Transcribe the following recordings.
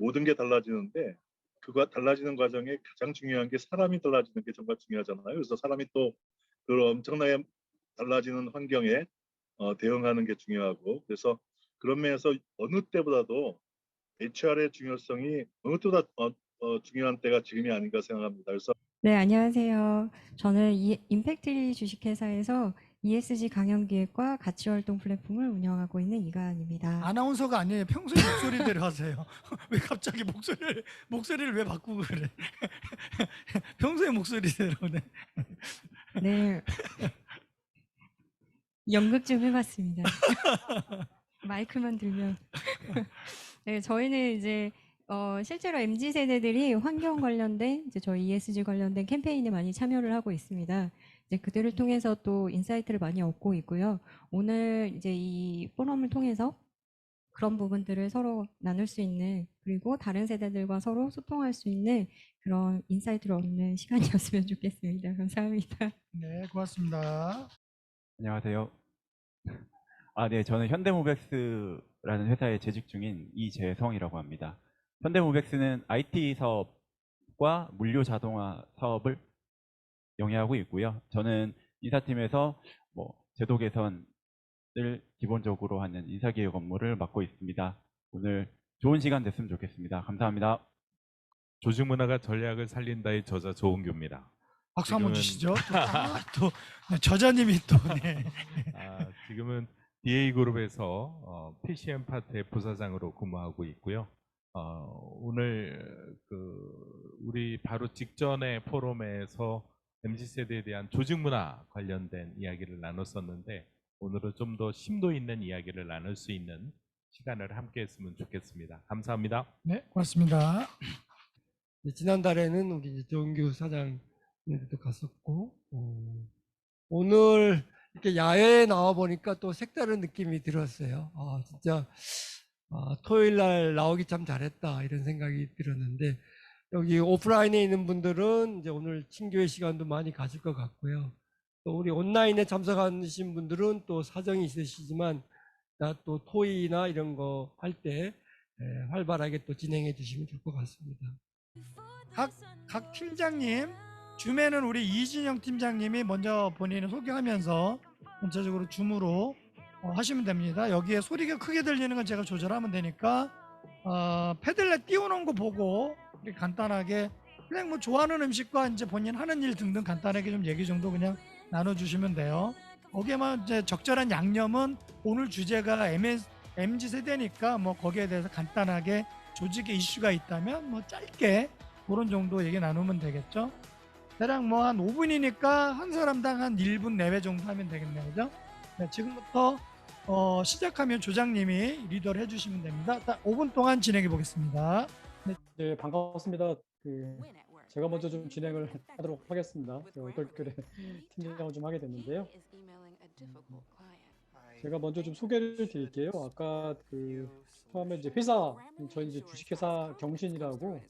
모든 게 달라지는데 그거 달라지는 과정에 가장 중요한 게 사람이 달라지는 게 정말 중요하잖아요. 그래서 사람이 또 그 엄청나게 달라지는 환경에 대응하는 게 중요하고 그래서 그런 면에서 어느 때보다도 HR의 중요성이 어느 때보다 중요한 때가 지금이 아닌가 생각합니다. 그래서 네, 안녕하세요. 저는 임팩트리 주식회사에서 ESG 강연기획과 가치활동 플랫폼을 운영하고 있는 이가은입니다. 아나운서가 아니에요. 평소에 목소리대로 하세요. 왜 갑자기 목소리를 왜 바꾸고 그래? 평소에 목소리대로. 네. 네, 연극 좀 해봤습니다. 마이크만 들면. 네, 저희는 이제 실제로 MZ 세대들이 환경 관련된 이제 저희 ESG 관련된 캠페인에 많이 참여를 하고 있습니다. 이제 그들을 통해서 또 인사이트를 많이 얻고 있고요. 오늘 이제 이 포럼을 통해서 그런 부분들을 서로 나눌 수 있는 그리고 다른 세대들과 서로 소통할 수 있는 그런 인사이트를 얻는 시간이었으면 좋겠습니다. 감사합니다. 네, 고맙습니다. 안녕하세요. 네, 저는 현대모백스라는 회사에 재직 중인 이재성이라고 합니다. 현대모백스는 IT 사업과 물류 자동화 사업을 영위하고 있고요. 저는 인사팀에서 제도 개선을 기본적으로 하는 인사기획 업무를 맡고 있습니다. 오늘 좋은 시간 됐으면 좋겠습니다. 감사합니다. 조직 문화가 전략을 살린다의 저자 조은규입니다. 박수 한번 주시죠. 또 네, 저자님이 또 네. 지금은 DA그룹에서 PCM 파트의 부사장으로 근무하고 있고요. 오늘 우리 바로 직전의 포럼에서 MZ세대에 대한 조직 문화 관련된 이야기를 나눴었는데 오늘은 좀 더 심도 있는 이야기를 나눌 수 있는 시간을 함께 했으면 좋겠습니다. 감사합니다. 네, 고맙습니다. 지난달에는 우리 조은규 사장님도 갔었고 오늘 이렇게 야외에 나와 보니까 또 색다른 느낌이 들었어요. 진짜 토요일 날 나오기 참 잘했다 이런 생각이 들었는데 여기 오프라인에 있는 분들은 이제 오늘 친교회 시간도 많이 가질 것 같고요. 또 우리 온라인에 참석하신 분들은 또 사정이 있으시지만 또 토의나 이런 거 할 때 활발하게 또 진행해 주시면 좋을 것 같습니다. 각 팀장님, 줌에는 우리 이진영 팀장님이 먼저 본인을 소개하면서 전체적으로 줌으로 하시면 됩니다. 여기에 소리가 크게 들리는 건 제가 조절하면 되니까 패들렛 띄워놓은 거 보고 이렇게 간단하게 그냥 뭐 좋아하는 음식과 이제 본인 하는 일 등등 간단하게 좀 얘기 정도 그냥 나눠주시면 돼요. 거기에만 이제 적절한 양념은 오늘 주제가 MZ 세대니까 뭐 거기에 대해서 간단하게 조직의 이슈가 있다면 뭐 짧게 그런 정도 얘기 나누면 되겠죠. 대략 뭐 한 5분이니까 한 사람당 한 1분 내외 정도 하면 되겠네요. 그죠? 네, 지금부터 시작하면 조장님이 리더를 해주시면 됩니다. 5분 동안 진행해 보겠습니다. 네, 반갑습니다. 제가 먼저 좀 진행을 하도록 하겠습니다. 얼떨결에 팀장을 좀 하게 됐는데요. 제가 먼저 좀 소개를 드릴게요. 아까 처음에 이제 회사, 저희 이제 주식회사 경신이라고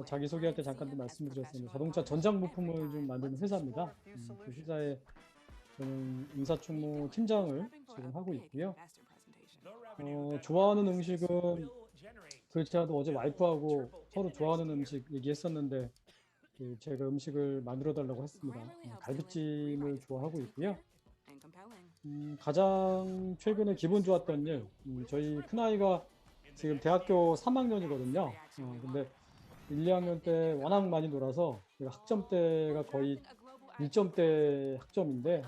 자기 소개할 때 잠깐 좀 말씀드렸습니다. 자동차 전장 부품을 좀 만드는 회사입니다. 그 회사에 저는 인사총무 팀장을 지금 하고 있고요. 좋아하는 음식은 제가 어제 와이프하고 서로 좋아하는 음식 얘기했었는데 제가 음식을 만들어 달라고 했습니다. 갈비찜을 좋아하고 있고요. 가장 최근에 기분 좋았던 일, 저희 큰아이가 지금 대학교 3학년이거든요. 근데 1, 2학년 때 워낙 많이 놀아서 학점대가 거의 1점대 학점인데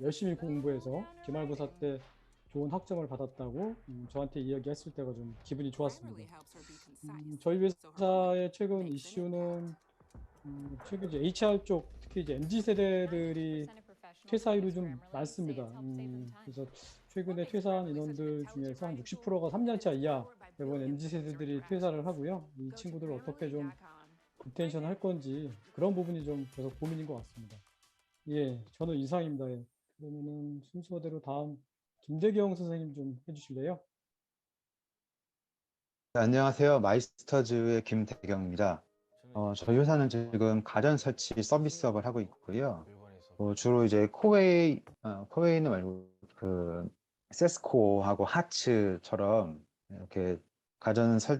열심히 공부해서 기말고사 때 좋은 학점을 받았다고 저한테 이야기했을 때가 좀 기분이 좋았습니다. 저희 회사의 최근 이슈는 최근 이제 HR 쪽 특히 이제 MZ 세대들이 퇴사율이 좀 많습니다. 그래서 최근에 퇴사한 인원들 중에서 한 60%가 3년차 이하 이번 MZ 세대들이 퇴사를 하고요. 이 친구들을 어떻게 좀 리텐션 할 건지 그런 부분이 좀 계속 고민인 것 같습니다. 예, 저는 이상입니다. 예. 그러면은 순서대로 다음 김대경 선생님 좀 해주실래요? 네, 안녕하세요. 마이스터즈의 김대경입니다. 저희 회사는 지금 가전 설치 서비스업을 하고 있고요. 주로 이제 코웨이는 말고 세스코하고 하츠처럼 이렇게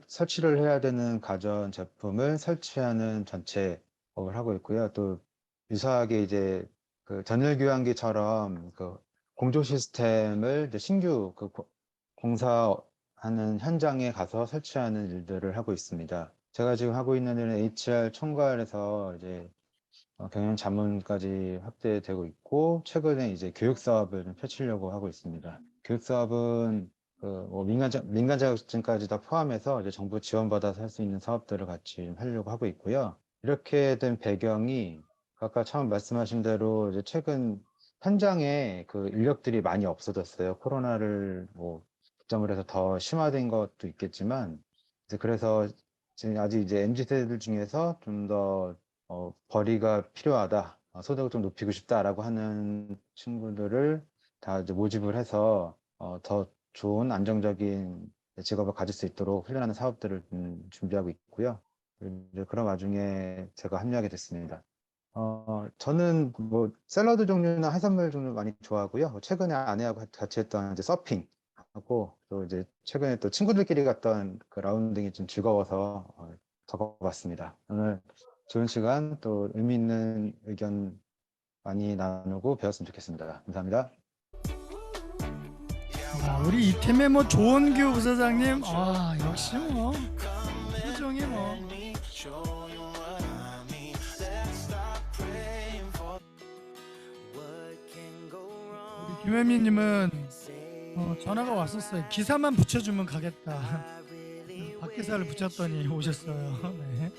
설치를 해야 되는 가전 제품을 설치하는 전체 업을 하고 있고요. 또 유사하게 이제 그 전일 교환기처럼 그 공조 시스템을 이제 신규 공사하는 현장에 가서 설치하는 일들을 하고 있습니다. 제가 지금 하고 있는 일은 HR 총괄에서 이제 경영 자문까지 확대되고 있고, 최근에 이제 교육 사업을 좀 펼치려고 하고 있습니다. 교육 사업은 민간 자격증까지 다 포함해서 이제 정부 지원받아서 할 수 있는 사업들을 같이 하려고 하고 있고요. 이렇게 된 배경이 아까 처음 말씀하신 대로 이제 최근 현장에 그 인력들이 많이 없어졌어요. 코로나를 기점으로 해서 더 심화된 것도 있겠지만, 이제 그래서 지금 아직 이제 MZ 세대들 중에서 좀 더 벌이가 필요하다, 소득을 좀 높이고 싶다라고 하는 친구들을 다 이제 모집을 해서 더 좋은 안정적인 직업을 가질 수 있도록 훈련하는 사업들을 준비하고 있고요. 이제 그런 와중에 제가 합류하게 됐습니다. 저는 샐러드 종류나 해산물 종류 많이 좋아하고요. 최근에 아내하고 같이 했던 이제 서핑하고, 또 이제 최근에 또 친구들끼리 갔던 그 라운딩이 좀 즐거워서 적어봤습니다. 오늘 좋은 시간, 또 의미 있는 의견 많이 나누고 배웠으면 좋겠습니다. 감사합니다. 우리 이태매 조원규 부사장님, 역시 표정이 우리 김혜미님은 전화가 왔었어요. 기사만 붙여주면 가겠다. 박기사를 붙였더니 오셨어요. 네.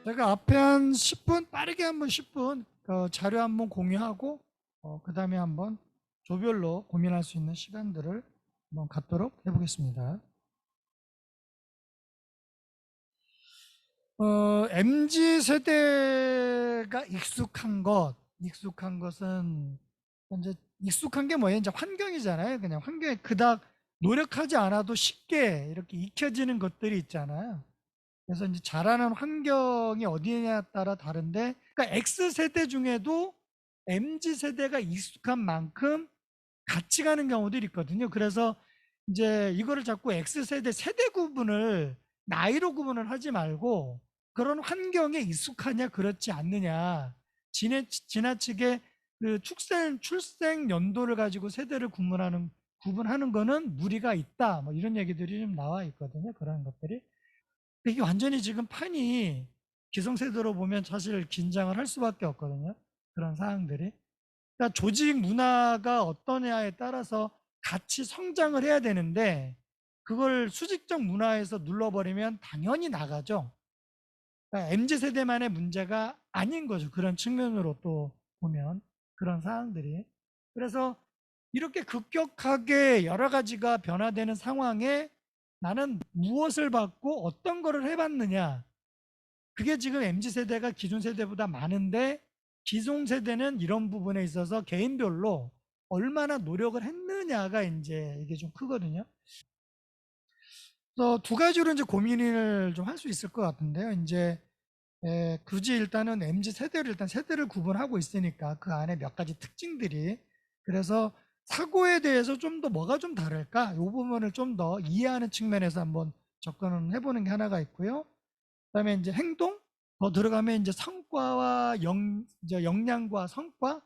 제가 앞에 한 10분, 빠르게 한번 10분 자료 한번 공유하고 그 다음에 한번 조별로 고민할 수 있는 시간들을 한번 갖도록 해보겠습니다. MZ 세대가 익숙한 것은 이제 익숙한 게 뭐예요? 이제 환경이잖아요. 그냥 환경에 그닥 노력하지 않아도 쉽게 이렇게 익혀지는 것들이 있잖아요. 그래서 이제 자라는 환경이 어디냐에 따라 다른데, 그러니까 X세대 중에도 MZ세대가 익숙한 만큼 같이 가는 경우들이 있거든요. 그래서 이제 이거를 자꾸 X세대 세대 구분을 나이로 구분을 하지 말고 그런 환경에 익숙하냐 그렇지 않느냐, 지나치게 그 출생 연도를 가지고 세대를 구분하는 거는 무리가 있다, 이런 얘기들이 좀 나와 있거든요. 그런 것들이. 이게 완전히 지금 판이 기성세대로 보면 사실 긴장을 할 수밖에 없거든요. 그런 사항들이. 그러니까 조직 문화가 어떠냐에 따라서 같이 성장을 해야 되는데, 그걸 수직적 문화에서 눌러버리면 당연히 나가죠. 그러니까 MZ세대만의 문제가 아닌 거죠. 그런 측면으로 또 보면 그런 사항들이. 그래서 이렇게 급격하게 여러 가지가 변화되는 상황에 나는 무엇을 받고 어떤 거를 해봤느냐, 그게 지금 MZ세대가 기존세대보다 많은데, 기존세대는 이런 부분에 있어서 개인별로 얼마나 노력을 했느냐가 이제 이게 좀 크거든요. 그래서 두 가지로 이제 고민을 좀 할 수 있을 것 같은데요. 이제 굳이 일단은 MZ세대를 일단 세대를 구분하고 있으니까 그 안에 몇 가지 특징들이, 그래서 사고에 대해서 좀 더 뭐가 좀 다를까, 이 부분을 좀 더 이해하는 측면에서 한번 접근을 해보는 게 하나가 있고요. 그다음에 이제 행동, 더 들어가면 이제 성과와 이제 역량과 성과,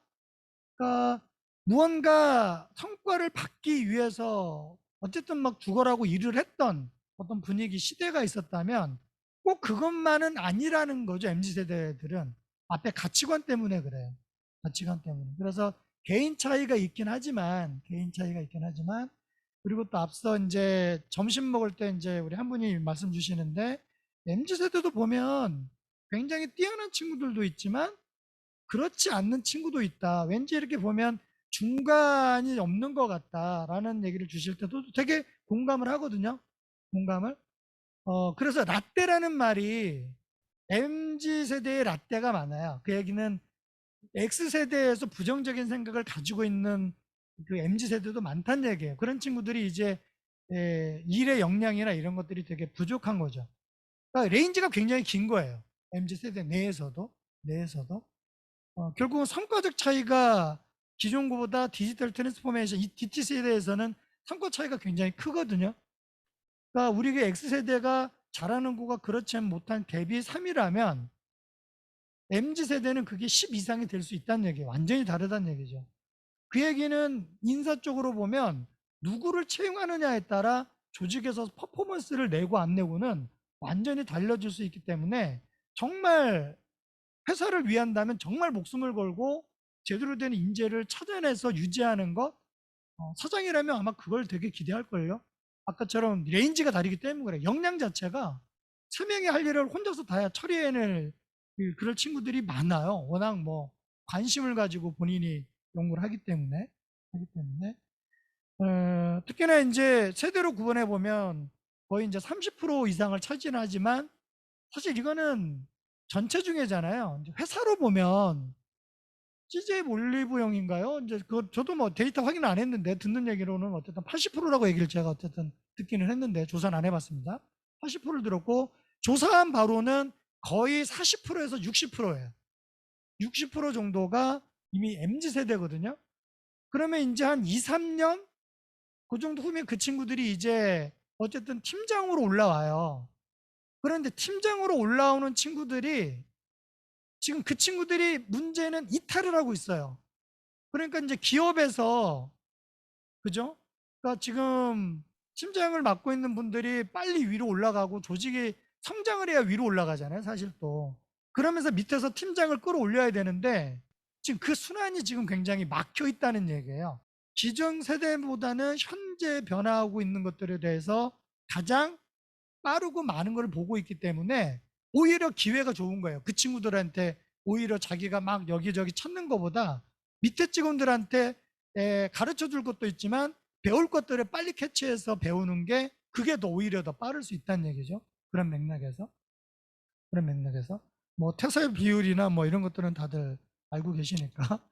그러니까 무언가 성과를 받기 위해서 어쨌든 막 죽어라고 일을 했던 어떤 분위기, 시대가 있었다면 꼭 그것만은 아니라는 거죠. MZ세대들은 앞에 가치관 때문에 그래요. 가치관 때문에. 그래서 개인 차이가 있긴 하지만 그리고 또 앞서 이제 점심 먹을 때 이제 우리 한 분이 말씀 주시는데, MZ세대도 보면 굉장히 뛰어난 친구들도 있지만 그렇지 않는 친구도 있다. 왠지 이렇게 보면 중간이 없는 것 같다라는 얘기를 주실 때도 되게 공감을 하거든요. 공감을. 그래서 라떼라는 말이 MZ세대의 라떼가 많아요. 그 얘기는 X세대에서 부정적인 생각을 가지고 있는 그 MZ세대도 많다는 얘기예요. 그런 친구들이 이제 일의 역량이나 이런 것들이 되게 부족한 거죠. 그러니까 레인지가 굉장히 긴 거예요. MZ세대 내에서도. 결국은 성과적 차이가 기존 거보다 디지털 트랜스포메이션, 이 DT 세대에서는 성과 차이가 굉장히 크거든요. 그러니까 우리가 X세대가 잘하는 거가 그렇지 못한 갭이 3이라면 MZ세대는 그게 10 이상이 될 수 있다는 얘기예요. 완전히 다르다는 얘기죠. 그 얘기는 인사 쪽으로 보면 누구를 채용하느냐에 따라 조직에서 퍼포먼스를 내고 안 내고는 완전히 달라질 수 있기 때문에 정말 회사를 위한다면 정말 목숨을 걸고 제대로 된 인재를 찾아내서 유지하는 것, 사장이라면 아마 그걸 되게 기대할걸요. 아까처럼 레인지가 다르기 때문에 그래. 역량 자체가 3명이 할 일을 혼자서 다 처리해낼 그럴 친구들이 많아요. 워낙 뭐 관심을 가지고 본인이 연구를 하기 때문에. 특히나 이제 세대로 구분해 보면 거의 이제 30% 이상을 차지하지만 사실 이거는 전체 중에잖아요. 이제 회사로 보면 CJ 올리브영인가요? 이제 그 저도 뭐 데이터 확인 안 했는데 듣는 얘기로는 어쨌든 80%라고 얘기를 제가 어쨌든 듣기는 했는데 조사는 안 해봤습니다. 80%를 들었고 조사한 바로는 거의 40%에서 60%예요. 60% 정도가 이미 MZ 세대거든요. 그러면 이제 한 2, 3년 그 정도 후면 그 친구들이 이제 어쨌든 팀장으로 올라와요. 그런데 팀장으로 올라오는 친구들이 지금 그 친구들이 문제는 이탈을 하고 있어요. 그러니까 이제 기업에서 그죠? 그러니까 지금 팀장을 맡고 있는 분들이 빨리 위로 올라가고 조직이 성장을 해야 위로 올라가잖아요, 사실 또. 그러면서 밑에서 팀장을 끌어올려야 되는데 지금 그 순환이 지금 굉장히 막혀 있다는 얘기예요. 기존 세대보다는 현재 변화하고 있는 것들에 대해서 가장 빠르고 많은 걸 보고 있기 때문에 오히려 기회가 좋은 거예요. 그 친구들한테 오히려 자기가 막 여기저기 찾는 것보다 밑에 직원들한테 가르쳐 줄 것도 있지만 배울 것들을 빨리 캐치해서 배우는 게 그게 더 오히려 더 빠를 수 있다는 얘기죠. 그런 맥락에서 뭐 퇴사 비율이나 뭐 이런 것들은 다들 알고 계시니까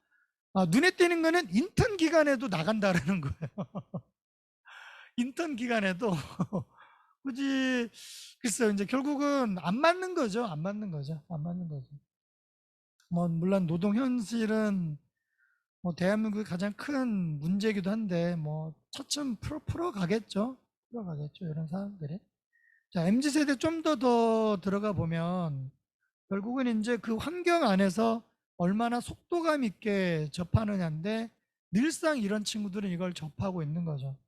눈에 띄는 거는 인턴 기간에도 나간다라는 거예요. 인턴 기간에도 굳이 글쎄요. 이제 결국은 안 맞는 거죠. 뭐 물론 노동 현실은 뭐 대한민국의 가장 큰 문제이기도 한데 뭐 차츰 풀어가겠죠. 이런 사람들이. 자, MZ 세대 좀 더 들어가 보면 결국은 이제 그 환경 안에서 얼마나 속도감 있게 접하느냐인데 늘상 이런 친구들은 이걸 접하고 있는 거죠.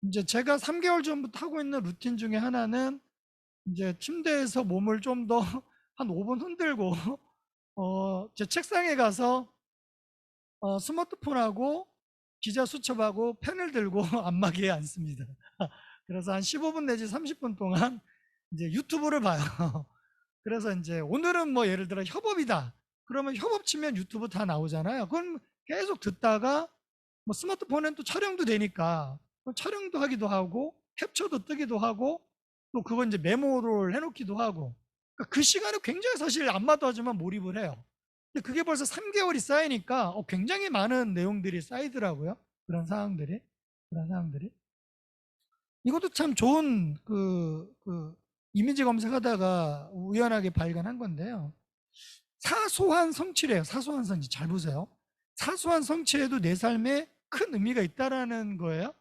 이제 제가 3개월 전부터 하고 있는 루틴 중에 하나는 이제 침대에서 몸을 좀 더 한 5분 흔들고 제 책상에 가서 스마트폰하고 기자 수첩하고 펜을 들고 안마기에 앉습니다. 그래서 한 15분 내지 30분 동안 이제 유튜브를 봐요. 그래서 이제 오늘은 뭐 예를 들어 협업이다. 그러면 협업 치면 유튜브 다 나오잖아요. 그건 계속 듣다가 뭐 스마트폰은 또 촬영도 되니까 촬영도 하기도 하고 캡처도 뜨기도 하고 또 그건 이제 메모를 해놓기도 하고 그러니까 그 시간에 굉장히 사실 안마도 하지만 몰입을 해요. 근데 그게 벌써 3개월이 쌓이니까 굉장히 많은 내용들이 쌓이더라고요. 그런 상황들이. 이것도 참 좋은 이미지 검색하다가 우연하게 발견한 건데요. 사소한 성취래요. 사소한 성취. 잘 보세요. 사소한 성취에도 내 삶에 큰 의미가 있다라는 거예요.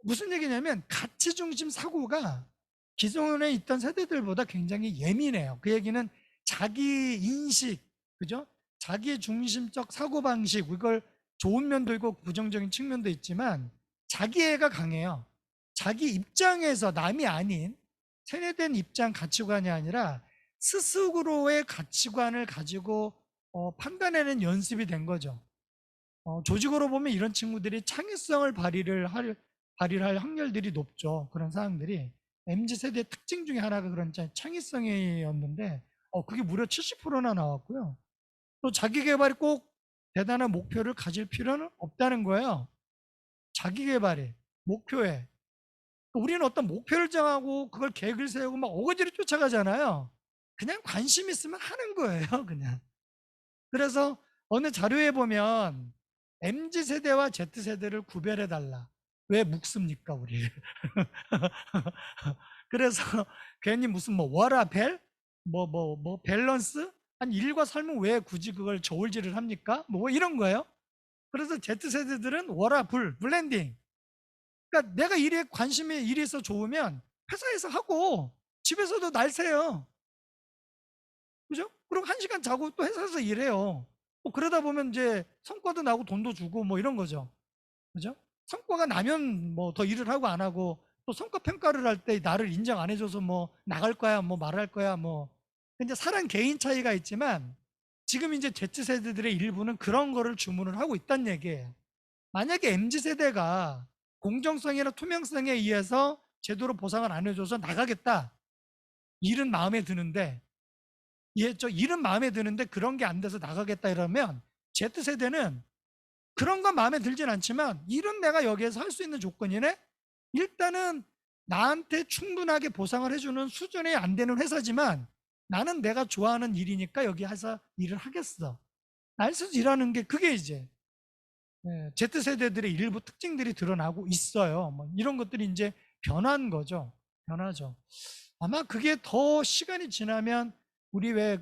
무슨 얘기냐면 가치 중심 사고가 기존에 있던 세대들보다 굉장히 예민해요. 그 얘기는 자기 인식, 그죠? 자기 중심적 사고 방식, 이걸 좋은 면도 있고 부정적인 측면도 있지만 자기애가 강해요. 자기 입장에서 남이 아닌 세뇌된 입장 가치관이 아니라 스스로의 가치관을 가지고 판단하는 연습이 된 거죠. 조직으로 보면 이런 친구들이 창의성을 발휘를 할 확률들이 높죠. 그런 사람들이 MZ세대의 특징 중에 하나가 그런 창의성이었는데 그게 무려 70%나 나왔고요. 또 자기 개발이 꼭 대단한 목표를 가질 필요는 없다는 거예요. 자기 개발이 목표에 우리는 어떤 목표를 정하고 그걸 계획을 세우고 막 어거지로 쫓아가잖아요. 그냥 관심 있으면 하는 거예요. 그냥. 그래서 어느 자료에 보면 MZ세대와 Z세대를 구별해달라. 왜 묵습니까 우리를. 그래서 괜히 무슨 뭐 워라벨 뭐 밸런스 아니 일과 삶은 왜 굳이 그걸 저울질을 합니까? 뭐 이런 거예요. 그래서 Z세대들은 워라불 블렌딩. 그러니까 내가 일에 관심이 일에 있어 좋으면 회사에서 하고 집에서도 날 새요. 그죠? 그리고 1시간 자고 또 회사에서 일해요. 뭐 그러다 보면 이제 성과도 나고 돈도 주고 뭐 이런 거죠. 그죠? 성과가 나면 뭐 더 일을 하고 안 하고 또 성과 평가를 할 때 나를 인정 안 해줘서 뭐 나갈 거야 뭐 말할 거야 뭐 이제 사람 개인 차이가 있지만 지금 이제 Z세대들의 일부는 그런 거를 주문을 하고 있다는 얘기예요. 만약에 MZ세대가 공정성이나 투명성에 의해서 제대로 보상을 안 해줘서 나가겠다. 일은 마음에 드는데 일은 마음에 드는데 그런 게 안 돼서 나가겠다 이러면 Z세대는 그런 건 마음에 들진 않지만 일은 내가 여기에서 할 수 있는 조건이네. 일단은 나한테 충분하게 보상을 해주는 수준이 안 되는 회사지만 나는 내가 좋아하는 일이니까 여기 회사 일을 하겠어. 날서 일하는 게 그게 이제 Z세대들의 일부 특징들이 드러나고 있어요. 뭐 이런 것들이 이제 변한 거죠. 변하죠. 아마 그게 더 시간이 지나면 우리 왜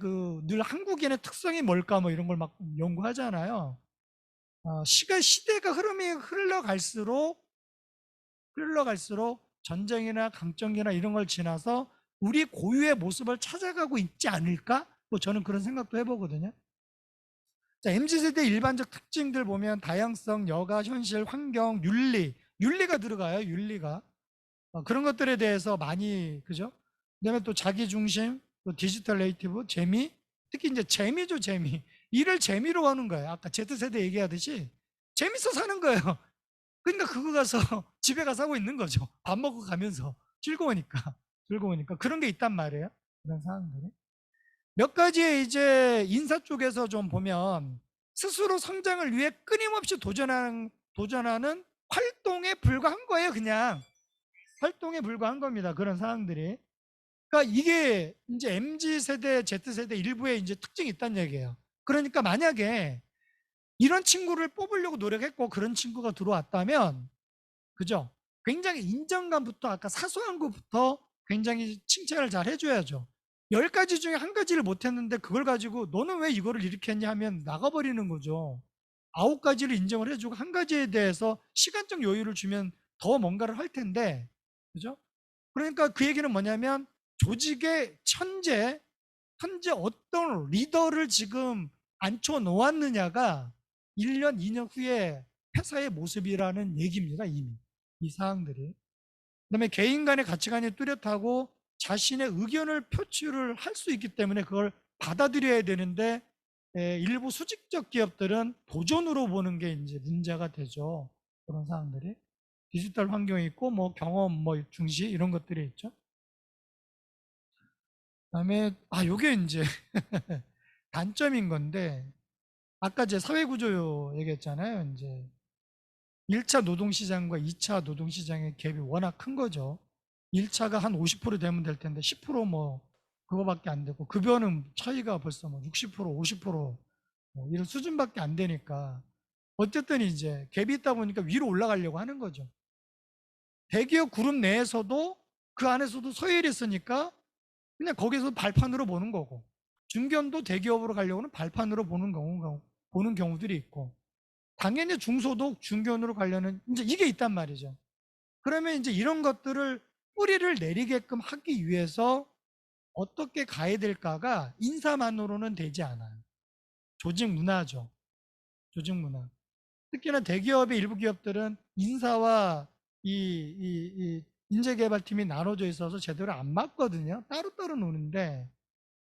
늘 한국인의 특성이 뭘까 뭐 이런 걸 막 연구하잖아요. 시대가 흐름이 흘러갈수록 전쟁이나 강점기나 이런 걸 지나서 우리 고유의 모습을 찾아가고 있지 않을까? 뭐 저는 그런 생각도 해보거든요. 자, MZ세대 일반적 특징들 보면 다양성, 여가, 현실, 환경, 윤리가 들어가요. 윤리가. 그런 것들에 대해서 많이 그죠? 그다음에 또 자기중심, 또 디지털 네이티브, 재미, 특히 이제 재미죠, 재미. 일을 재미로 하는 거예요. 아까 Z세대 얘기하듯이 재밌어 사는 거예요. 그러니까 그거 가서 집에 가서 하고 있는 거죠. 밥 먹고 가면서 즐거우니까 그런 게 있단 말이에요. 그런 상황들이. 몇 가지의 이제 인사 쪽에서 좀 보면 스스로 성장을 위해 끊임없이 도전하는 활동에 불과한 거예요. 그냥 활동에 불과한 겁니다. 그런 상황들이. 그러니까 이게 이제 MZ세대, Z세대 일부의 이제 특징이 있다는 얘기예요. 그러니까 만약에 이런 친구를 뽑으려고 노력했고 그런 친구가 들어왔다면 그죠? 굉장히 인정감부터 아까 사소한 것부터 굉장히 칭찬을 잘 해줘야죠. 10가지 중에 한 가지를 못했는데 그걸 가지고 너는 왜 이거를 이렇게 했냐 하면 나가버리는 거죠. 9가지를 인정을 해주고 한 가지에 대해서 시간적 여유를 주면 더 뭔가를 할 텐데 그죠? 그러니까 그 얘기는 뭐냐면 조직의 현재 어떤 리더를 지금 앉혀 놓았느냐가 1년, 2년 후에 회사의 모습이라는 얘기입니다. 이미 이 사항들이. 그다음에 개인 간의 가치관이 뚜렷하고 자신의 의견을 표출을 할 수 있기 때문에 그걸 받아들여야 되는데 일부 수직적 기업들은 도전으로 보는 게 이제 문제가 되죠. 그런 사항들이. 디지털 환경이 있고 뭐 경험 뭐 중시 이런 것들이 있죠. 그다음에 요게 이제 단점인 건데 아까 제 사회구조 얘기했잖아요. 이제 1차 노동시장과 2차 노동시장의 갭이 워낙 큰 거죠. 1차가 한 50% 되면 될 텐데 10% 그거밖에 안 되고 급여는 차이가 벌써 60%, 50% 이런 수준밖에 안 되니까 어쨌든 이제 갭이 있다 보니까 위로 올라가려고 하는 거죠. 대기업 그룹 내에서도 그 안에서도 서열이 있으니까 그냥 거기서 발판으로 보는 거고 중견도 대기업으로 가려고는 발판으로 보는 경우들이 있고 당연히 중소도 중견으로 가려는 이제 이게 있단 말이죠. 그러면 이제 이런 것들을 뿌리를 내리게끔 하기 위해서 어떻게 가야 될까가 인사만으로는 되지 않아요. 조직 문화죠. 조직 문화. 특히나 대기업의 일부 기업들은 인사와 이 인재개발팀이 나눠져 있어서 제대로 안 맞거든요. 따로따로 노는데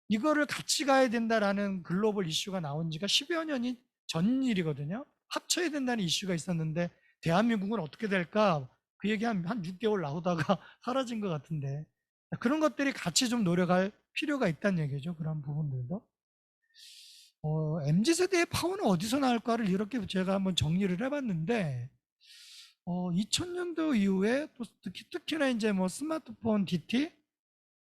이거를 같이 가야 된다라는 글로벌 이슈가 나온 지가 10여 년이 전 일이거든요. 합쳐야 된다는 이슈가 있었는데 대한민국은 어떻게 될까? 그 얘기 한 6개월 나오다가 사라진 것 같은데 그런 것들이 같이 좀 노력할 필요가 있다는 얘기죠. 그런 부분들도. MZ세대의 파워는 어디서 나올까를 이렇게 제가 한번 정리를 해봤는데 2000년도 이후에 또 특히나 이제 뭐 스마트폰 DT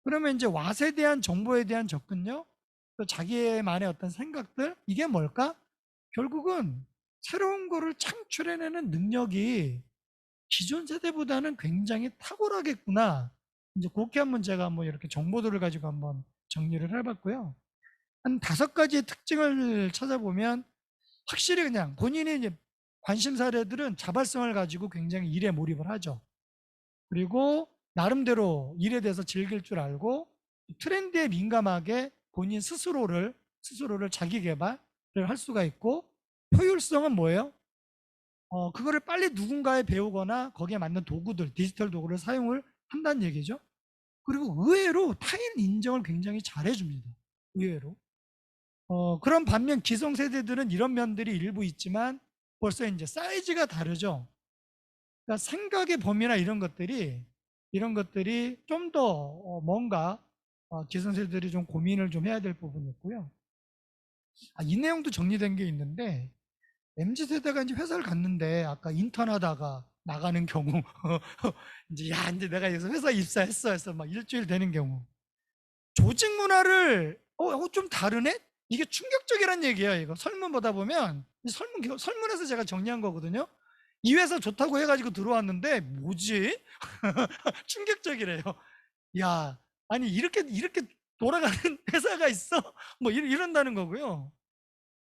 그러면 이제 왓에 대한 정보에 대한 접근력 또 자기만의 어떤 생각들 이게 뭘까? 결국은 새로운 거를 창출해내는 능력이 기존 세대보다는 굉장히 탁월하겠구나. 이제 그렇게 한번 제가 한번 이렇게 정보들을 가지고 한번 정리를 해봤고요. 한 5가지의 특징을 찾아보면 확실히 그냥 본인이 이제 관심사례들은 자발성을 가지고 굉장히 일에 몰입을 하죠. 그리고 나름대로 일에 대해서 즐길 줄 알고 트렌드에 민감하게 본인 스스로를 자기 개발을 할 수가 있고, 효율성은 뭐예요? 그거를 빨리 누군가에 배우거나 거기에 맞는 도구들, 디지털 도구를 사용을 한다는 얘기죠. 그리고 의외로 타인 인정을 굉장히 잘해줍니다. 의외로. 그런 반면 기성세대들은 이런 면들이 일부 있지만 벌써 이제 사이즈가 다르죠. 그러니까 생각의 범위나 이런 것들이 좀 더 뭔가 기성세대들이 좀 고민을 좀 해야 될 부분이 있고요. 이 내용도 정리된 게 있는데, MZ세대가 이제 회사를 갔는데 아까 인턴하다가 나가는 경우 이제 이제 내가 여기서 회사 입사했어 해서 막 일주일 되는 경우, 조직 문화를 좀 다르네? 이게 충격적이란 얘기예요. 이거 설문 보다 보면 설문에서 제가 정리한 거거든요. 이 회사 좋다고 해가지고 들어왔는데 뭐지? 충격적이래요. 야, 아니 이렇게 돌아가는 회사가 있어? 뭐 이런다는 거고요.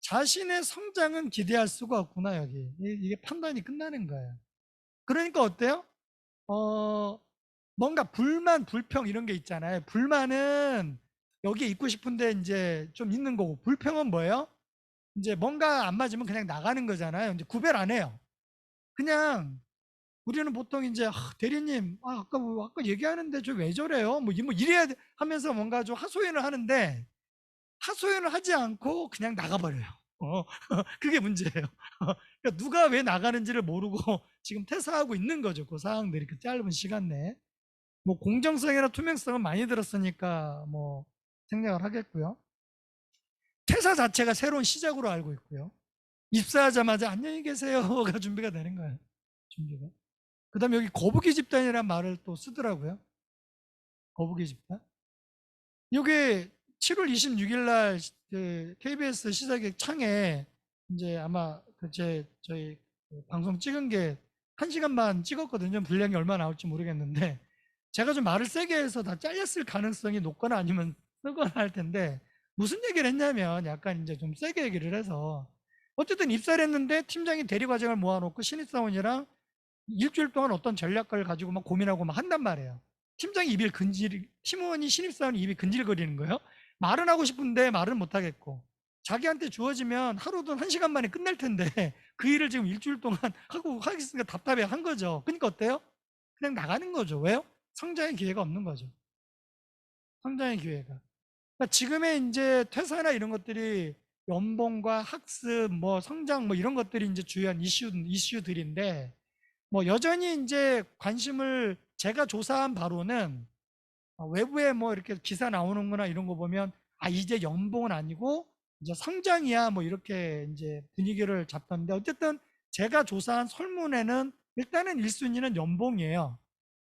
자신의 성장은 기대할 수가 없구나. 여기 이게 판단이 끝나는 거예요. 그러니까 어때요? 뭔가 불만, 불평 이런 게 있잖아요. 불만은 여기에 있고 싶은데 이제 좀 있는 거고, 불평은 뭐예요? 이제 뭔가 안 맞으면 그냥 나가는 거잖아요. 이제 구별 안 해요. 그냥 우리는 보통 이제 대리님 아까 얘기하는데 저 왜 저래요? 뭐 이래야 하면서 뭔가 좀 하소연을 하는데, 하소연을 하지 않고 그냥 나가버려요. 그게 문제예요. 그러니까 누가 왜 나가는지를 모르고 지금 퇴사하고 있는 거죠. 그 사항들이 그 짧은 시간 내에. 뭐 공정성이나 투명성은 많이 들었으니까 뭐 생략을 하겠고요. 퇴사 자체가 새로운 시작으로 알고 있고요. 입사하자마자 안녕히 계세요가 준비가 되는 거예요. 준비가. 그 다음에 여기 거북이 집단이라는 말을 또 쓰더라고요. 거북이 집단. 이게 7월 26일 날 KBS 시사기획 창에 이제 아마 저희 방송 찍은 게 1시간 반 찍었거든요. 분량이 얼마나 나올지 모르겠는데, 제가 좀 말을 세게 해서 다 잘렸을 가능성이 높거나 아니면 쓰거나 할 텐데, 무슨 얘기를 했냐면 약간 이제 좀 세게 얘기를 해서, 어쨌든 입사를 했는데 팀장이 대리과정을 모아놓고 신입사원이랑 일주일 동안 어떤 전략을 가지고 막 고민하고 막 한단 말이에요. 팀원이 신입사원이 입이 근질거리는 거예요. 말은 하고 싶은데 말은 못 하겠고, 자기한테 주어지면 하루든 1시간 만에 끝낼 텐데 그 일을 지금 일주일 동안 하고 하겠으니까 답답해 한 거죠. 그러니까 어때요? 그냥 나가는 거죠. 왜요? 성장의 기회가 없는 거죠. 성장의 기회가. 그러니까 지금의 이제 퇴사나 이런 것들이 연봉과 학습, 뭐 성장, 뭐 이런 것들이 이제 주요한 이슈들인데, 뭐 여전히 이제 관심을, 제가 조사한 바로는 외부에 뭐 이렇게 기사 나오는구나 이런 거 보면 이제 연봉은 아니고 이제 성장이야 뭐 이렇게 이제 분위기를 잡던데, 어쨌든 제가 조사한 설문에는 일단은 1순위는 연봉이에요.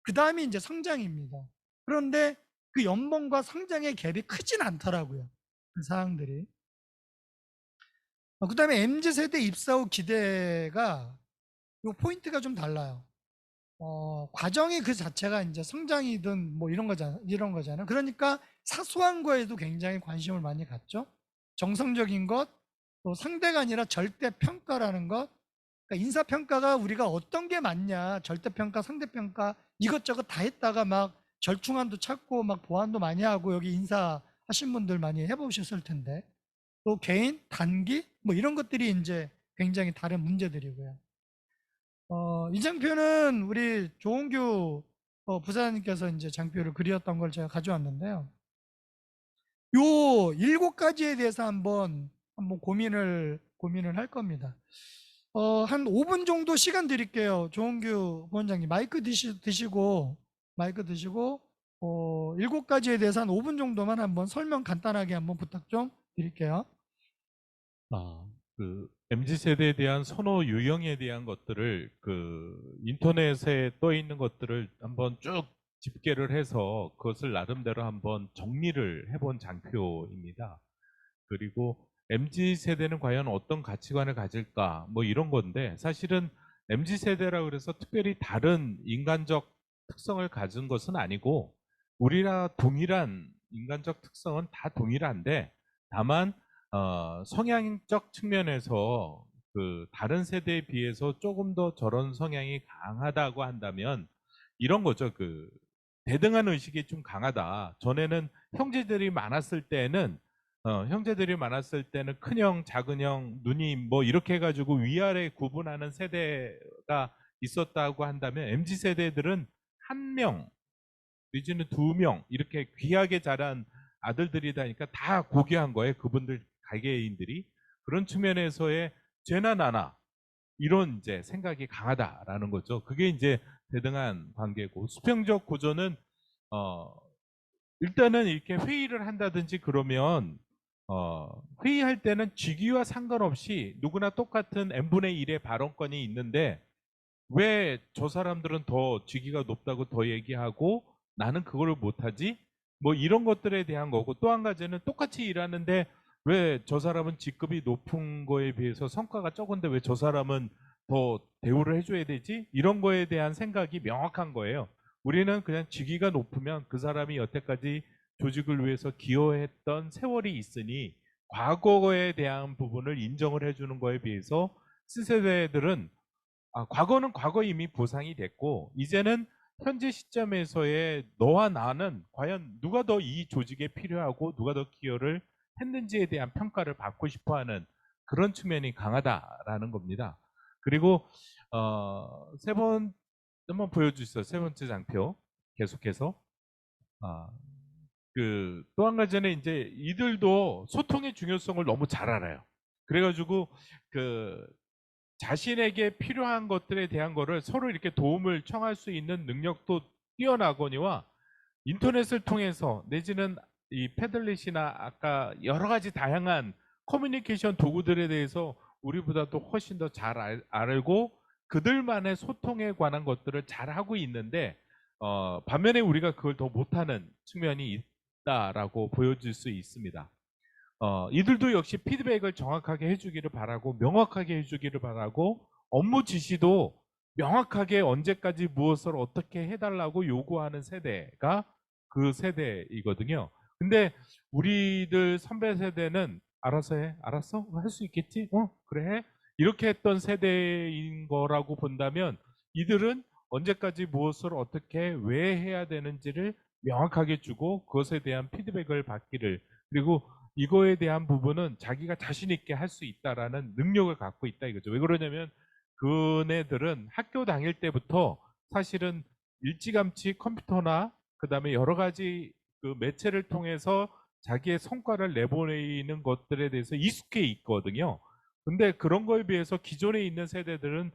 그 다음이 이제 성장입니다. 그런데 그 연봉과 성장의 갭이 크진 않더라고요. 그 사항들이. 그 다음에 MZ세대 입사 후 기대가, 요 포인트가 좀 달라요. 과정이 그 자체가 이제 성장이든 뭐 이런 거잖아요. 그러니까 사소한 거에도 굉장히 관심을 많이 갖죠. 정성적인 것, 또 상대가 아니라 절대평가라는 것. 그러니까 인사평가가 우리가 어떤 게 맞냐, 절대평가, 상대평가 이것저것 다 했다가 막 절충안도 찾고 막 보완도 많이 하고, 여기 인사하신 분들 많이 해보셨을 텐데, 또 개인, 단기 뭐 이런 것들이 이제 굉장히 다른 문제들이고요. 이 장표는 우리 조은규 부사장님께서 이제 장표를 그렸던 걸 제가 가져왔는데요. 요 7가지에 대해서 한번 고민을 할 겁니다. 한 5분 정도 시간 드릴게요. 조은규 부원장님 마이크 드시고 7가지에 대해서 한 5분 정도만 한번 설명 간단하게 한번 부탁 좀 드릴게요. 그 MZ 세대에 대한 선호 유형에 대한 것들을 인터넷에 떠 있는 것들을 한번 쭉 집계를 해서 그것을 나름대로 한번 정리를 해본 장표입니다. 그리고 MZ 세대는 과연 어떤 가치관을 가질까 뭐 이런 건데, 사실은 MZ 세대라고 해서 특별히 다른 인간적 특성을 가진 것은 아니고, 우리나 동일한 인간적 특성은 다 동일한데, 다만 성향적 측면에서 그 다른 세대에 비해서 조금 더 저런 성향이 강하다고 한다면 이런 거죠. 그 대등한 의식이 좀 강하다. 전에는 형제들이 많았을 때는 큰형, 작은형, 누님 뭐 이렇게 해가지고 위아래 구분하는 세대가 있었다고 한다면 MZ 세대들은 한 명 내지는 두 명 이렇게 귀하게 자란 아들들이다니까 다 고귀한 거예요. 그분들 가게인들이 그런 측면에서의 쟤나 나나 이런 이제 생각이 강하다라는 거죠. 그게 이제 대등한 관계고 수평적 구조는 일단은 이렇게 회의를 한다든지 그러면 회의할 때는 직위와 상관없이 누구나 똑같은 n분의 1의 발언권이 있는데 왜 저 사람들은 더 직위가 높다고 더 얘기하고 나는 그걸 못하지? 뭐 이런 것들에 대한 거고 또 한 가지는 똑같이 일하는데 왜 저 사람은 직급이 높은 거에 비해서 성과가 적은데 왜 저 사람은 더 대우를 해줘야 되지? 이런 거에 대한 생각이 명확한 거예요. 우리는 그냥 직위가 높으면 그 사람이 여태까지 조직을 위해서 기여했던 세월이 있으니 과거에 대한 부분을 인정을 해주는 거에 비해서 C세대들은 과거는 과거 이미 보상이 됐고 이제는 현재 시점에서의 너와 나는 과연 누가 더 이 조직에 필요하고 누가 더 기여를 했는지에 대한 평가를 받고 싶어하는 그런 측면이 강하다라는 겁니다. 그리고 세 번 한번 보여주세요. 세 번째 장표 계속해서 그 또 한 가지는 이제 이들도 소통의 중요성을 너무 잘 알아요. 그래가지고 그 자신에게 필요한 것들에 대한 거를 서로 이렇게 도움을 청할 수 있는 능력도 뛰어나거니와 인터넷을 통해서 내지는 이 패들릿이나 아까 여러 가지 다양한 커뮤니케이션 도구들에 대해서 우리보다도 훨씬 더 잘 알고 그들만의 소통에 관한 것들을 잘 하고 있는데 반면에 우리가 그걸 더 못하는 측면이 있다라고 보여질 수 있습니다. 이들도 역시 피드백을 정확하게 해주기를 바라고 명확하게 해주기를 바라고 업무 지시도 명확하게 언제까지 무엇을 어떻게 해달라고 요구하는 세대가 그 세대이거든요. 근데 우리들 선배 세대는 알아서 해. 알았어? 할 수 있겠지? 그래 해. 이렇게 했던 세대인 거라고 본다면 이들은 언제까지 무엇을 어떻게 왜 해야 되는지를 명확하게 주고 그것에 대한 피드백을 받기를 그리고 이거에 대한 부분은 자기가 자신 있게 할 수 있다라는 능력을 갖고 있다 이거죠. 왜 그러냐면 그네들은 학교 다닐 때부터 사실은 일찌감치 컴퓨터나 그다음에 여러 가지 그 매체를 통해서 자기의 성과를 내보내는 것들에 대해서 익숙해 있거든요. 근데 그런 거에 비해서 기존에 있는 세대들은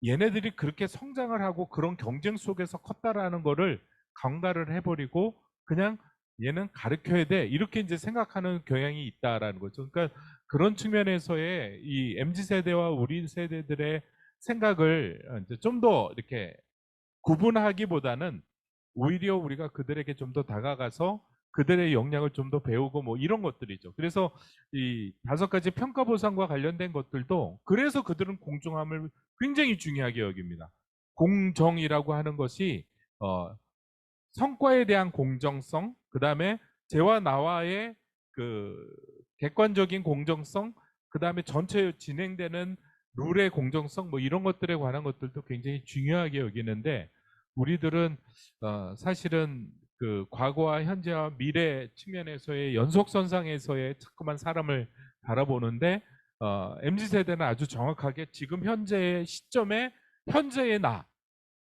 얘네들이 그렇게 성장을 하고 그런 경쟁 속에서 컸다라는 거를 강가를 해버리고 그냥 얘는 가르쳐야 돼 이렇게 이제 생각하는 경향이 있다라는 거죠. 그러니까 그런 측면에서의 이 MZ 세대와 우리 세대들의 생각을 이제 좀 더 이렇게 구분하기보다는 오히려 우리가 그들에게 좀 더 다가가서 그들의 역량을 좀 더 배우고 뭐 이런 것들이죠. 그래서 이 5가지 평가 보상과 관련된 것들도 그래서 그들은 공정함을 굉장히 중요하게 여깁니다. 공정이라고 하는 것이 성과에 대한 공정성, 그 다음에 쟤와 나와의 그 객관적인 공정성, 그 다음에 전체 진행되는 룰의 공정성, 뭐 이런 것들에 관한 것들도 굉장히 중요하게 여기는데 우리들은 사실은 그 과거와 현재와 미래 측면에서의 연속선상에서의 자꾸만 사람을 바라보는데 MZ 세대는 아주 정확하게 지금 현재의 시점에 현재의 나,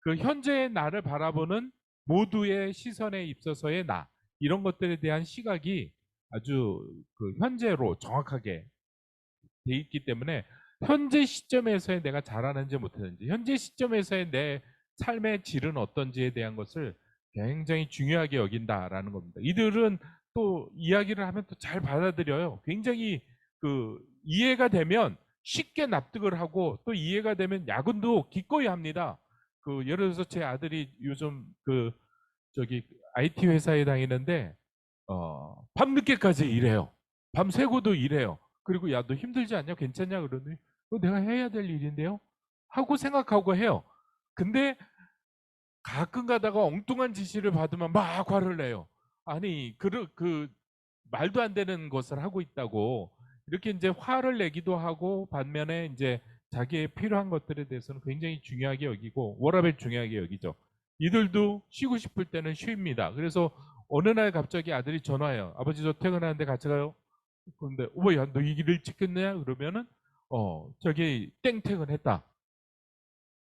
그 현재의 나를 바라보는 모두의 시선에 있어서의 나 이런 것들에 대한 시각이 아주 그 현재로 정확하게 돼 있기 때문에 현재 시점에서의 내가 잘하는지 못하는지 현재 시점에서의 내 삶의 질은 어떤지에 대한 것을 굉장히 중요하게 여긴다라는 겁니다. 이들은 또 이야기를 하면 또 잘 받아들여요. 굉장히 그 이해가 되면 쉽게 납득을 하고 또 이해가 되면 야근도 기꺼이 합니다. 그 예를 들어서 제 아들이 요즘 그 저기 IT 회사에 다니는데 밤늦게까지 일해요. 밤새고도 일해요. 그리고 야 너 힘들지 않냐? 괜찮냐? 그러더니 내가 해야 될 일인데요? 하고 생각하고 해요. 근데 가끔 가다가 엉뚱한 지시를 받으면 막 화를 내요. 아니 그 말도 안 되는 것을 하고 있다고 이렇게 이제 화를 내기도 하고 반면에 이제 자기의 필요한 것들에 대해서는 굉장히 중요하게 여기고 워라밸 중요하게 여기죠. 이들도 쉬고 싶을 때는 쉽니다. 그래서 어느 날 갑자기 아들이 전화해요. 아버지 저 퇴근하는데 같이 가요. 그런데 야 너 이 길을 찍겠냐? 그러면은 저기 땡 퇴근했다.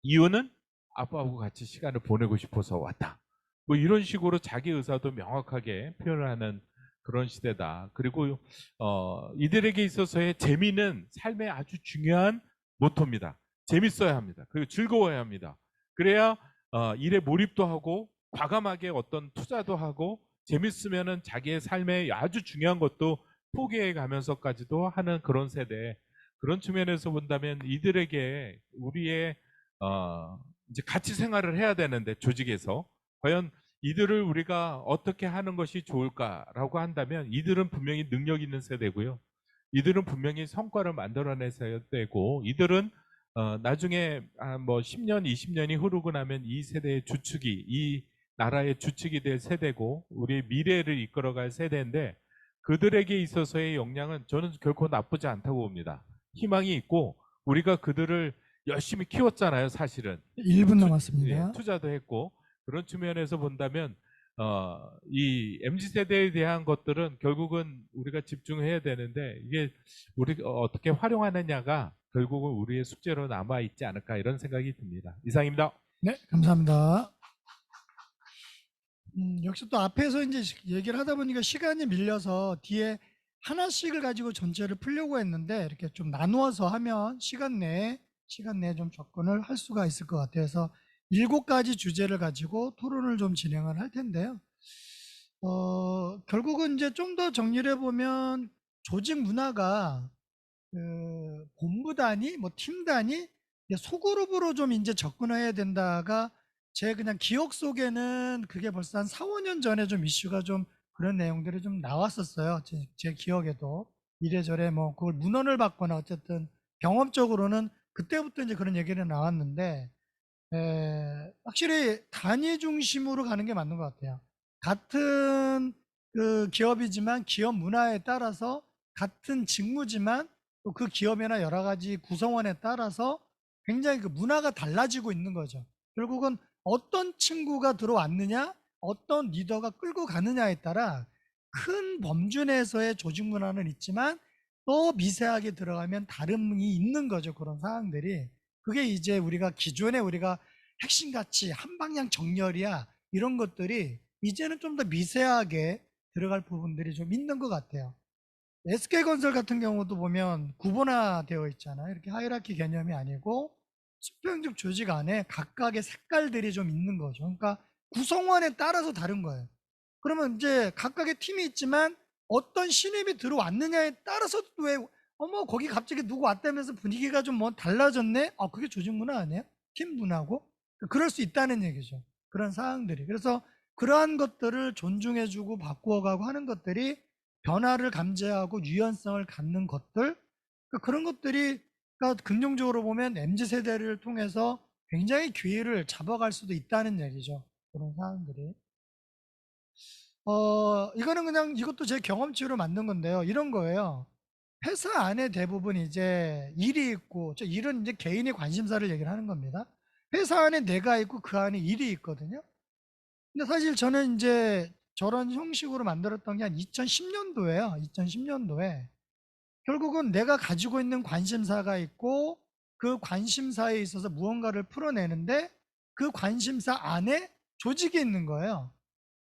이유는 아빠하고 같이 시간을 보내고 싶어서 왔다. 뭐 이런 식으로 자기 의사도 명확하게 표현을 하는 그런 시대다. 그리고 이들에게 있어서의 재미는 삶의 아주 중요한 모토입니다. 재밌어야 합니다. 그리고 즐거워야 합니다. 그래야 일에 몰입도 하고 과감하게 어떤 투자도 하고 재밌으면은 자기의 삶의 아주 중요한 것도 포기해 가면서까지도 하는 그런 세대. 그런 측면에서 본다면 이들에게 우리의 이제 같이 생활을 해야 되는데 조직에서 과연 이들을 우리가 어떻게 하는 것이 좋을까라고 한다면 이들은 분명히 능력 있는 세대고요. 이들은 분명히 성과를 만들어내야 되고 이들은 나중에 뭐 10년, 20년이 흐르고 나면 이 세대의 주축이 이 나라의 주축이 될 세대고 우리의 미래를 이끌어갈 세대인데 그들에게 있어서의 역량은 저는 결코 나쁘지 않다고 봅니다. 희망이 있고 우리가 그들을 열심히 키웠잖아요, 사실은. 1분 남았습니다. 투자도 했고 그런 측면에서 본다면 이 MZ세대에 대한 것들은 결국은 우리가 집중해야 되는데 이게 우리가 어떻게 활용하느냐가 결국은 우리의 숙제로 남아있지 않을까 이런 생각이 듭니다. 이상입니다. 네, 감사합니다. 역시 또 앞에서 이제 얘기를 하다 보니까 시간이 밀려서 뒤에 하나씩을 가지고 전체를 풀려고 했는데 이렇게 좀 나누어서 하면 시간 내에 좀 접근을 할 수가 있을 것 같아요. 그래서 7가지 주제를 가지고 토론을 좀 진행을 할 텐데요. 결국은 이제 좀 더 정리를 해보면 조직 문화가 본부 단위, 뭐 팀 단위, 소그룹으로 좀 이제 접근해야 된다가 제 그냥 기억 속에는 그게 벌써 한 4, 5년 전에 좀 이슈가 좀 그런 내용들이 좀 나왔었어요. 제 기억에도 이래저래 뭐 그걸 문헌을 받거나 어쨌든 경험적으로는 그때부터 이제 그런 얘기를 나왔는데 확실히 단위 중심으로 가는 게 맞는 것 같아요. 같은 그 기업이지만 기업 문화에 따라서 같은 직무지만 또 그 기업이나 여러 가지 구성원에 따라서 굉장히 그 문화가 달라지고 있는 거죠. 결국은 어떤 친구가 들어왔느냐, 어떤 리더가 끌고 가느냐에 따라 큰 범주 내에서의 조직 문화는 있지만 또 미세하게 들어가면 다름이 있는 거죠. 그런 사항들이. 그게 이제 우리가 기존에 우리가 핵심 가치, 한 방향 정렬이야 이런 것들이 이제는 좀 더 미세하게 들어갈 부분들이 좀 있는 것 같아요. SK건설 같은 경우도 보면 구분화되어 있잖아요. 이렇게 하이라키 개념이 아니고 수평적 조직 안에 각각의 색깔들이 좀 있는 거죠. 그러니까 구성원에 따라서 다른 거예요. 그러면 이제 각각의 팀이 있지만 어떤 신입이 들어왔느냐에 따라서 왜 거기 갑자기 누구 왔다면서 분위기가 좀 뭐 달라졌네? 그게 조직 문화 아니에요? 팀 문화고? 그럴 수 있다는 얘기죠. 그런 사항들이. 그래서 그러한 것들을 존중해주고 바꾸어가고 하는 것들이 변화를 감지하고 유연성을 갖는 것들, 그런 것들이 긍정적으로 보면 MZ세대를 통해서 굉장히 기회를 잡아갈 수도 있다는 얘기죠. 그런 사람들이. 이거는 그냥 이것도 제 경험치로 만든 건데요. 이런 거예요. 회사 안에 대부분 이제 일이 있고, 저 일은 이제 개인의 관심사를 얘기를 하는 겁니다. 회사 안에 내가 있고 그 안에 일이 있거든요. 근데 사실 저는 이제 저런 형식으로 만들었던 게 한 2010년도예요. 2010년도에. 결국은 내가 가지고 있는 관심사가 있고 그 관심사에 있어서 무언가를 풀어내는데 그 관심사 안에 조직이 있는 거예요.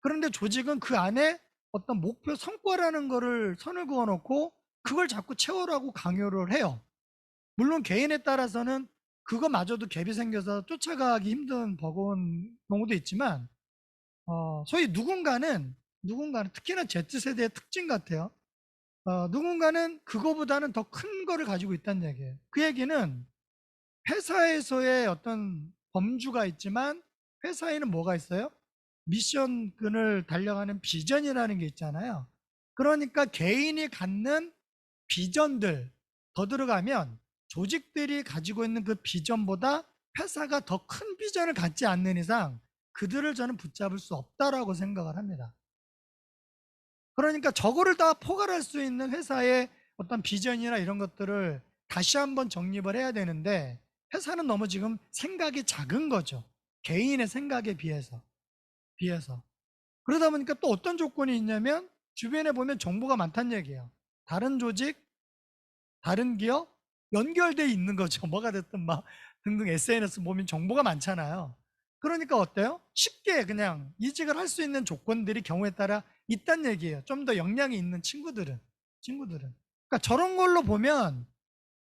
그런데 조직은 그 안에 어떤 목표 성과라는 거를 선을 그어놓고 그걸 자꾸 채우라고 강요를 해요. 물론 개인에 따라서는 그거마저도 갭이 생겨서 쫓아가기 힘든 버거운 경우도 있지만 소위 누군가는 특히나 Z세대의 특징 같아요. 누군가는 그거보다는 더 큰 거를 가지고 있다는 얘기예요. 그 얘기는 회사에서의 어떤 범주가 있지만 회사에는 뭐가 있어요? 미션끈을 달려가는 비전이라는 게 있잖아요. 그러니까 개인이 갖는 비전들 더 들어가면 조직들이 가지고 있는 그 비전보다 회사가 더 큰 비전을 갖지 않는 이상 그들을 저는 붙잡을 수 없다라고 생각을 합니다. 그러니까 저거를 다 포괄할 수 있는 회사의 어떤 비전이나 이런 것들을 다시 한번 정립을 해야 되는데 회사는 너무 지금 생각이 작은 거죠. 개인의 생각에 비해서. 그러다 보니까 또 어떤 조건이 있냐면 주변에 보면 정보가 많다는 얘기예요. 다른 조직, 다른 기업 연결돼 있는 거죠. 뭐가 됐든 막 등등 SNS 보면 정보가 많잖아요. 그러니까 어때요? 쉽게 그냥 이직을 할 수 있는 조건들이 경우에 따라 있다는 얘기예요. 좀 더 역량이 있는 친구들은. 그러니까 저런 걸로 보면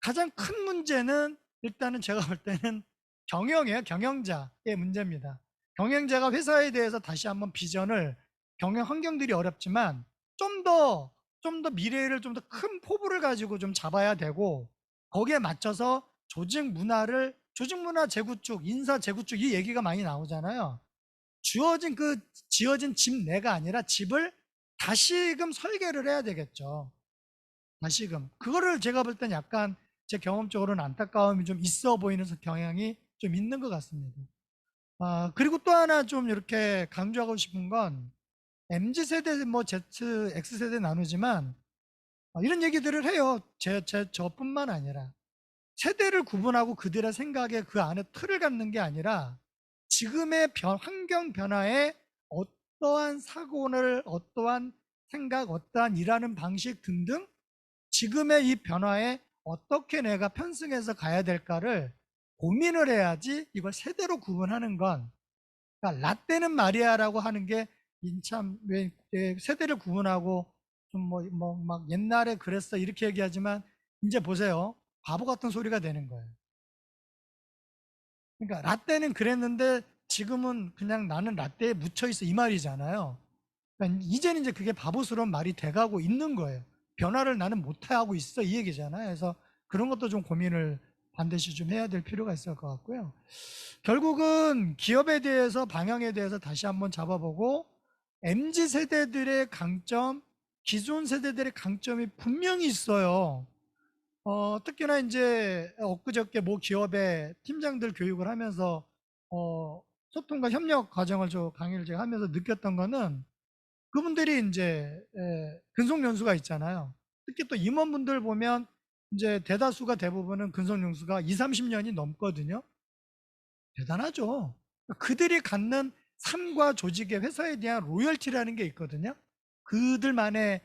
가장 큰 문제는 일단은 제가 볼 때는 경영이에요. 경영자의 문제입니다. 경영자가 회사에 대해서 다시 한번 비전을, 경영 환경들이 어렵지만 좀 더 미래를 좀 더 큰 포부를 가지고 좀 잡아야 되고, 거기에 맞춰서 조직 문화 재구축, 인사 재구축 이 얘기가 많이 나오잖아요. 지어진 집 내가 아니라 집을 다시금 설계를 해야 되겠죠. 다시금. 그거를 제가 볼 땐 약간 제 경험적으로는 안타까움이 좀 있어 보이는 경향이 좀 있는 것 같습니다. 그리고 또 하나 좀 이렇게 강조하고 싶은 건 MZ세대, 뭐 Z, X세대 나누지만 이런 얘기들을 해요. 저뿐만 아니라. 세대를 구분하고 그들의 생각에 그 안에 틀을 갖는 게 아니라 지금의 환경 변화에 어떠한 사고를, 어떠한 생각, 어떠한 일하는 방식 등등 지금의 이 변화에 어떻게 내가 편승해서 가야 될까를 고민을 해야지 이걸 세대로 구분하는 건, 그러니까 라떼는 마리아라고 하는 게 참 왜 세대를 구분하고 좀 막 옛날에 그랬어 이렇게 얘기하지만 이제 보세요. 바보 같은 소리가 되는 거예요. 그러니까 라떼는 그랬는데 지금은 그냥 나는 라떼에 묻혀 있어 이 말이잖아요. 그러니까 이제는 이제 그게 바보스러운 말이 돼가고 있는 거예요. 변화를 나는 못하고 있어 이 얘기잖아요. 그래서 그런 것도 좀 고민을 반드시 좀 해야 될 필요가 있을 것 같고요. 결국은 기업에 대해서, 방향에 대해서 다시 한번 잡아보고 MZ세대들의 강점, 기존 세대들의 강점이 분명히 있어요. 특히나 이제 엊그저께 모 기업의 팀장들 교육을 하면서 소통과 협력 과정을 강의를 제가 하면서 느꼈던 거는 그분들이 이제 근속연수가 있잖아요. 특히 또 임원분들 보면 이제 대다수가 대부분은 근속연수가 20, 30년이 넘거든요. 대단하죠. 그들이 갖는 삶과 조직의, 회사에 대한 로열티라는 게 있거든요. 그들만의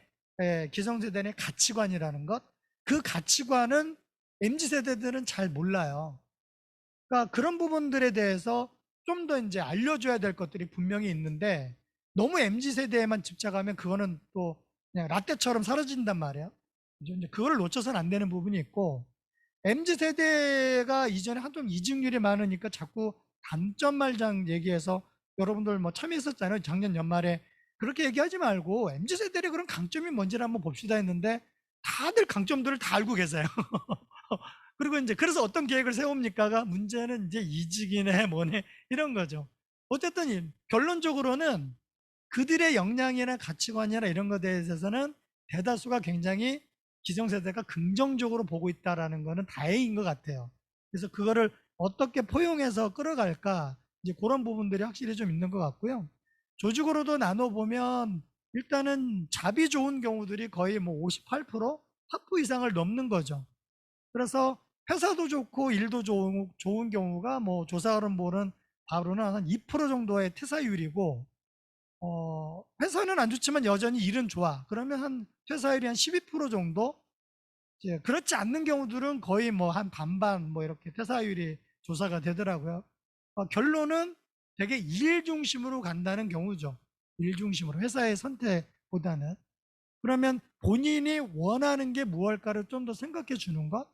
기성세대의 가치관이라는 것, 그 가치관은 MZ세대들은 잘 몰라요. 그러니까 그런 부분들에 대해서 좀 더 이제 알려줘야 될 것들이 분명히 있는데 너무 MZ세대에만 집착하면 그거는 또 그냥 라떼처럼 사라진단 말이에요. 이제 그걸 놓쳐서는 안 되는 부분이 있고, MZ세대가 이전에 좀 이직률이 많으니까 자꾸 단점 말장 얘기해서 여러분들 뭐 참여했었잖아요. 작년 연말에. 그렇게 얘기하지 말고 MZ세대의 그런 강점이 뭔지를 한번 봅시다 했는데 다들 강점들을 다 알고 계세요. 그리고 이제 그래서 어떤 계획을 세웁니까가 문제는 이제 이직이네 뭐네 이런 거죠. 어쨌든 결론적으로는 그들의 역량이나 가치관이나 이런 것에 대해서는 대다수가 굉장히 기성세대가 긍정적으로 보고 있다라는 거는 다행인 것 같아요. 그래서 그거를 어떻게 포용해서 끌어갈까, 이제 그런 부분들이 확실히 좀 있는 것 같고요. 조직으로도 나눠보면 일단은 잡이 좋은 경우들이 거의 뭐 58%? 하프 이상을 넘는 거죠. 그래서 회사도 좋고 일도 좋은 경우가 뭐 조사를 보는 바로는 한 2% 정도의 퇴사율이고, 회사는 안 좋지만 여전히 일은 좋아. 그러면 한 퇴사율이 한 12% 정도? 이제 그렇지 않는 경우들은 거의 뭐 한 반반 뭐 이렇게 퇴사율이 조사가 되더라고요. 결론은 되게 일 중심으로 간다는 경우죠. 일 중심으로, 회사의 선택보다는. 그러면 본인이 원하는 게 무엇일까를 좀 더 생각해 주는 것.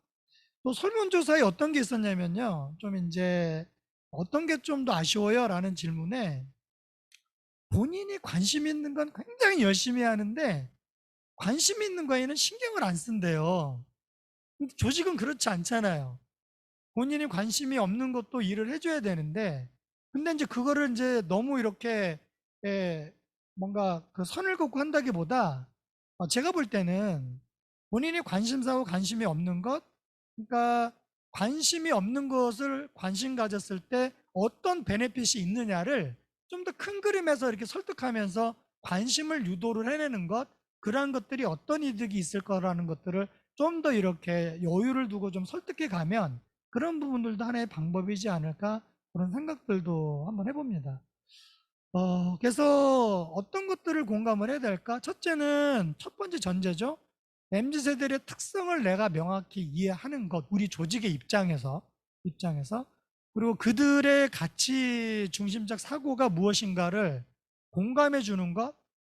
또 설문조사에 어떤 게 있었냐면요. 좀 이제 어떤 게 좀 더 아쉬워요? 라는 질문에 본인이 관심 있는 건 굉장히 열심히 하는데 관심 있는 거에는 신경을 안 쓴대요. 근데 조직은 그렇지 않잖아요. 본인이 관심이 없는 것도 일을 해줘야 되는데, 근데 이제 그거를 이제 너무 이렇게 뭔가 그 선을 긋고 한다기보다 제가 볼 때는 본인이 관심사고 관심이 없는 것, 그러니까 관심이 없는 것을 관심 가졌을 때 어떤 베네핏이 있느냐를 좀 더 큰 그림에서 이렇게 설득하면서 관심을 유도를 해내는 것, 그러한 것들이 어떤 이득이 있을 거라는 것들을 좀 더 이렇게 여유를 두고 좀 설득해 가면 그런 부분들도 하나의 방법이지 않을까 그런 생각들도 한번 해봅니다. 그래서 어떤 것들을 공감을 해야 될까? 첫째는 첫 번째 전제죠. MZ세대의 특성을 내가 명확히 이해하는 것, 우리 조직의 입장에서. 그리고 그들의 가치 중심적 사고가 무엇인가를 공감해 주는 것,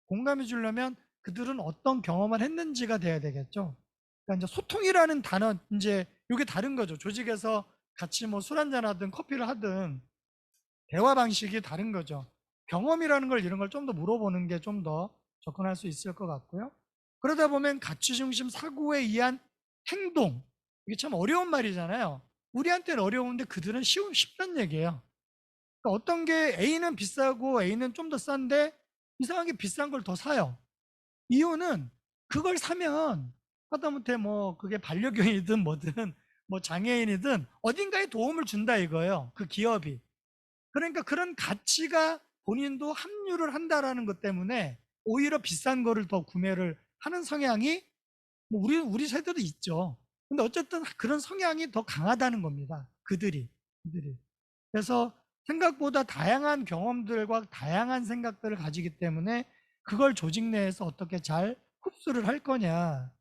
공감해 주려면 그들은 어떤 경험을 했는지가 돼야 되겠죠. 그러니까 이제 소통이라는 단어, 이제 이게 다른 거죠. 조직에서 같이 뭐 술 한잔 하든 커피를 하든 대화 방식이 다른 거죠. 경험이라는 걸 이런 걸 좀 더 물어보는 게 좀 더 접근할 수 있을 것 같고요. 그러다 보면 가치 중심 사고에 의한 행동, 이게 참 어려운 말이잖아요. 우리한테는 어려운데 그들은 쉽단 얘기예요. 그러니까 어떤 게 A는 비싸고 A는 좀 더 싼데 이상하게 비싼 걸 더 사요. 이유는 그걸 사면 하다못해 뭐 그게 반려견이든 뭐든 뭐 장애인이든 어딘가에 도움을 준다 이거예요. 그 기업이. 그러니까 그런 가치가 본인도 합류를 한다라는 것 때문에 오히려 비싼 거를 더 구매를 하는 성향이 뭐 우리 세대도 있죠. 근데 어쨌든 그런 성향이 더 강하다는 겁니다. 그들이. 그래서 생각보다 다양한 경험들과 다양한 생각들을 가지기 때문에 그걸 조직 내에서 어떻게 잘 흡수를 할 거냐.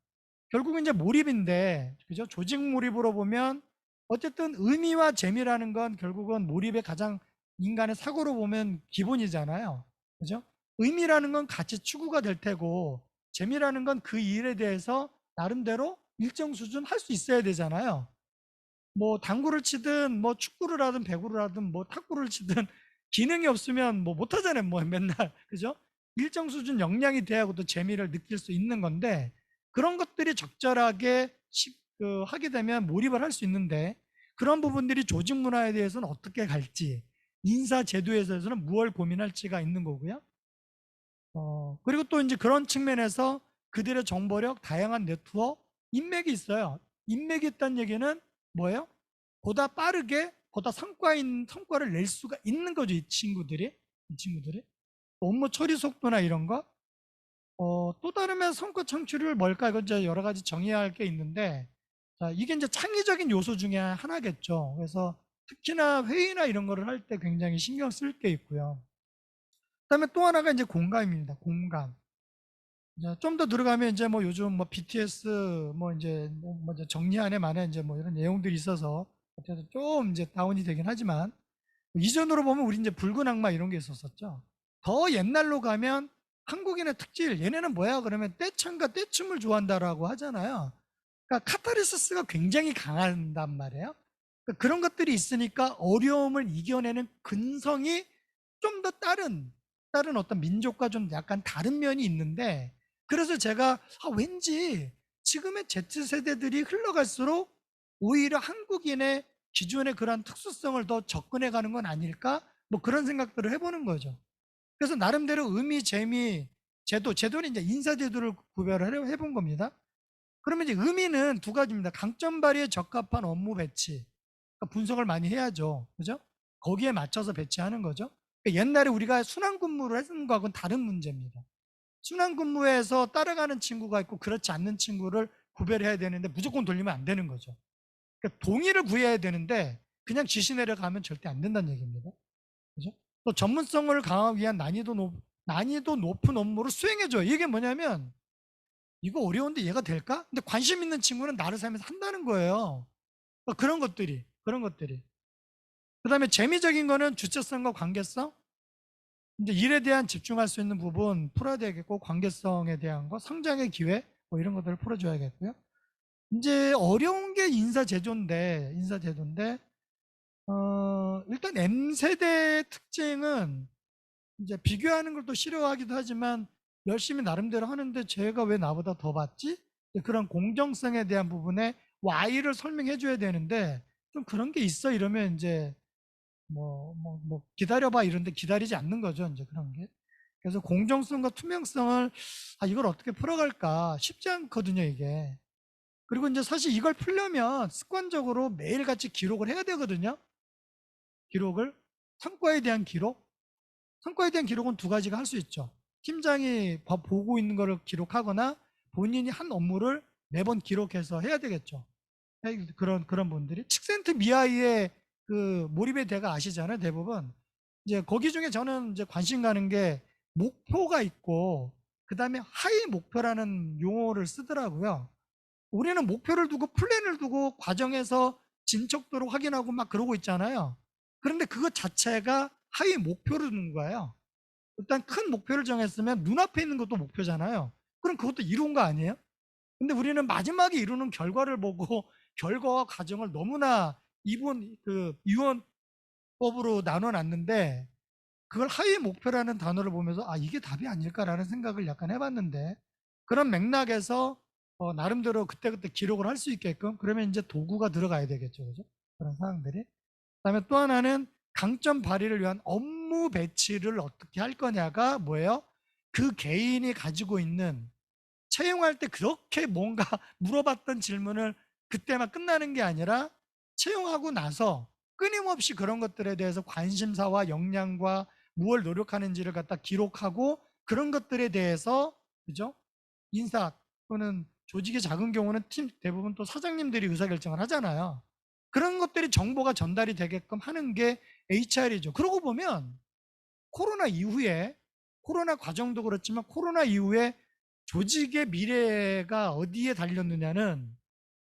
결국은 이제 몰입인데, 그죠? 조직 몰입으로 보면 어쨌든 의미와 재미라는 건 결국은 몰입의 가장 인간의 사고로 보면 기본이잖아요. 그죠? 의미라는 건 같이 추구가 될 테고, 재미라는 건 그 일에 대해서 나름대로 일정 수준 할 수 있어야 되잖아요. 뭐 당구를 치든 뭐 축구를 하든 배구를 하든 뭐 탁구를 치든 기능이 없으면 뭐 못하잖아요. 뭐 맨날. 그죠? 일정 수준 역량이 돼야 또 재미를 느낄 수 있는 건데 그런 것들이 적절하게 하게 되면 몰입을 할 수 있는데 그런 부분들이 조직 문화에 대해서는 어떻게 갈지 인사 제도에 대해서는 무엇을 고민할지가 있는 거고요. 그리고 또 이제 그런 측면에서 그들의 정보력, 다양한 네트워크, 인맥이 있어요. 인맥이 있다는 얘기는 뭐예요? 보다 빠르게, 보다 성과를 낼 수가 있는 거죠, 이 친구들이. 업무 처리 속도나 이런 거. 또 다르면 성과 창출을 뭘까? 이건 이제 여러 가지 정의해야 할 게 있는데, 자, 이게 이제 창의적인 요소 중에 하나겠죠. 그래서 특히나 회의나 이런 거를 할 때 굉장히 신경 쓸 게 있고요. 그다음에 또 하나가 이제 공감입니다. 공감. 좀 더 들어가면 이제 뭐 요즘 뭐 BTS 뭐 이제 뭐 이제 정리안에 만에 이제 뭐 이런 내용들이 있어서 어쨌든 좀 이제 다운이 되긴 하지만 이전으로 보면 우리 이제 붉은 악마 이런 게 있었었죠. 더 옛날로 가면 한국인의 특질, 얘네는 뭐야? 그러면 떼창과 떼춤을 좋아한다라고 하잖아요. 그러니까 카타르시스가 굉장히 강한단 말이에요. 그러니까 그런 것들이 있으니까 어려움을 이겨내는 근성이 좀 더 다른 어떤 민족과 좀 약간 다른 면이 있는데 그래서 제가 왠지 지금의 Z세대들이 흘러갈수록 오히려 한국인의 기존의 그런 특수성을 더 접근해 가는 건 아닐까? 뭐 그런 생각들을 해보는 거죠. 그래서 나름대로 의미, 재미, 제도는 이제 인사제도를 구별을 해본 겁니다. 그러면 이제 의미는 두 가지입니다. 강점 발휘에 적합한 업무 배치. 그러니까 분석을 많이 해야죠. 그죠? 거기에 맞춰서 배치하는 거죠. 그러니까 옛날에 우리가 순환 근무를 했는 거하고는 다른 문제입니다. 순환 근무에서 따라가는 친구가 있고 그렇지 않는 친구를 구별해야 되는데 무조건 돌리면 안 되는 거죠. 그러니까 동의를 구해야 되는데 그냥 지시 내려가면 절대 안 된다는 얘기입니다. 그죠? 또 전문성을 강화하기 위한 난이도 높은 업무를 수행해줘요. 이게 뭐냐면 이거 어려운데 얘가 될까? 근데 관심 있는 친구는 나를 살면서 한다는 거예요. 그런 것들이. 그 다음에 재미적인 거는 주체성과 관계성. 이제 일에 대한 집중할 수 있는 부분 풀어야 되겠고, 관계성에 대한 거, 성장의 기회, 뭐 이런 것들을 풀어줘야겠고요. 이제 어려운 게 인사제도인데, 일단 M세대의 특징은 이제 비교하는 걸 또 싫어하기도 하지만 열심히 나름대로 하는데 쟤가 왜 나보다 더 받지? 그런 공정성에 대한 부분에 Y를 설명해 줘야 되는데 좀 그런 게 있어 이러면 이제 뭐 기다려봐 이런데 기다리지 않는 거죠. 이제 그런 게. 그래서 공정성과 투명성을 이걸 어떻게 풀어갈까 쉽지 않거든요, 이게. 그리고 이제 사실 이걸 풀려면 습관적으로 매일같이 기록을 해야 되거든요. 성과에 대한 기록은 두 가지가 할 수 있죠. 팀장이 보고 있는 거를 기록하거나 본인이 한 업무를 매번 기록해서 해야 되겠죠. 그런 분들이 칙센트 미아이의 그 몰입의 대가 아시잖아요. 대부분 이제 거기 중에 저는 이제 관심 가는 게 목표가 있고 그다음에 하위 목표라는 용어를 쓰더라고요. 우리는 목표를 두고 플랜을 두고 과정에서 진척도를 확인하고 막 그러고 있잖아요. 그런데 그것 자체가 하위 목표를 두는 거예요. 일단 큰 목표를 정했으면 눈앞에 있는 것도 목표잖아요. 그럼 그것도 이룬 거 아니에요? 근데 우리는 마지막에 이루는 결과를 보고 결과와 과정을 너무나 유언법으로 나눠놨는데 그걸 하위 목표라는 단어를 보면서 아 이게 답이 아닐까라는 생각을 약간 해봤는데 그런 맥락에서 나름대로 그때그때 기록을 할 수 있게끔 그러면 이제 도구가 들어가야 되겠죠. 그죠? 그런 사항들이. 그다음에 또 하나는 강점 발휘를 위한 업무 배치를 어떻게 할 거냐가 뭐예요? 그 개인이 가지고 있는 채용할 때 그렇게 뭔가 물어봤던 질문을 그때만 끝나는 게 아니라 채용하고 나서 끊임없이 그런 것들에 대해서 관심사와 역량과 무엇을 노력하는지를 갖다 기록하고 그런 것들에 대해서 그죠? 인사 또는 조직이 작은 경우는 팀 대부분 또 사장님들이 의사결정을 하잖아요. 그런 것들이 정보가 전달이 되게끔 하는 게 HR이죠. 그러고 보면 코로나 과정도 그렇지만 코로나 이후에 조직의 미래가 어디에 달렸느냐는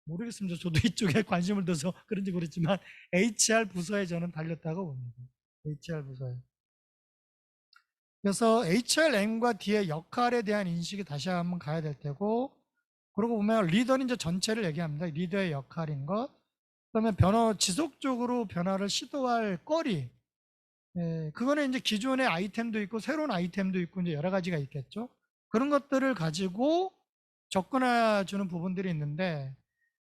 모르겠습니다. 저도 이쪽에 관심을 둬서 그런지 그렇지만 HR 부서에 저는 달렸다고 봅니다. HR 부서에. 그래서 HRM과 D의 역할에 대한 인식이 다시 한번 가야 될 테고 그러고 보면 리더는 이제 전체를 얘기합니다. 리더의 역할인 것. 그다음에 지속적으로 변화를 시도할 거리. 그거는 이제 기존의 아이템도 있고 새로운 아이템도 있고 이제 여러 가지가 있겠죠. 그런 것들을 가지고 접근해 주는 부분들이 있는데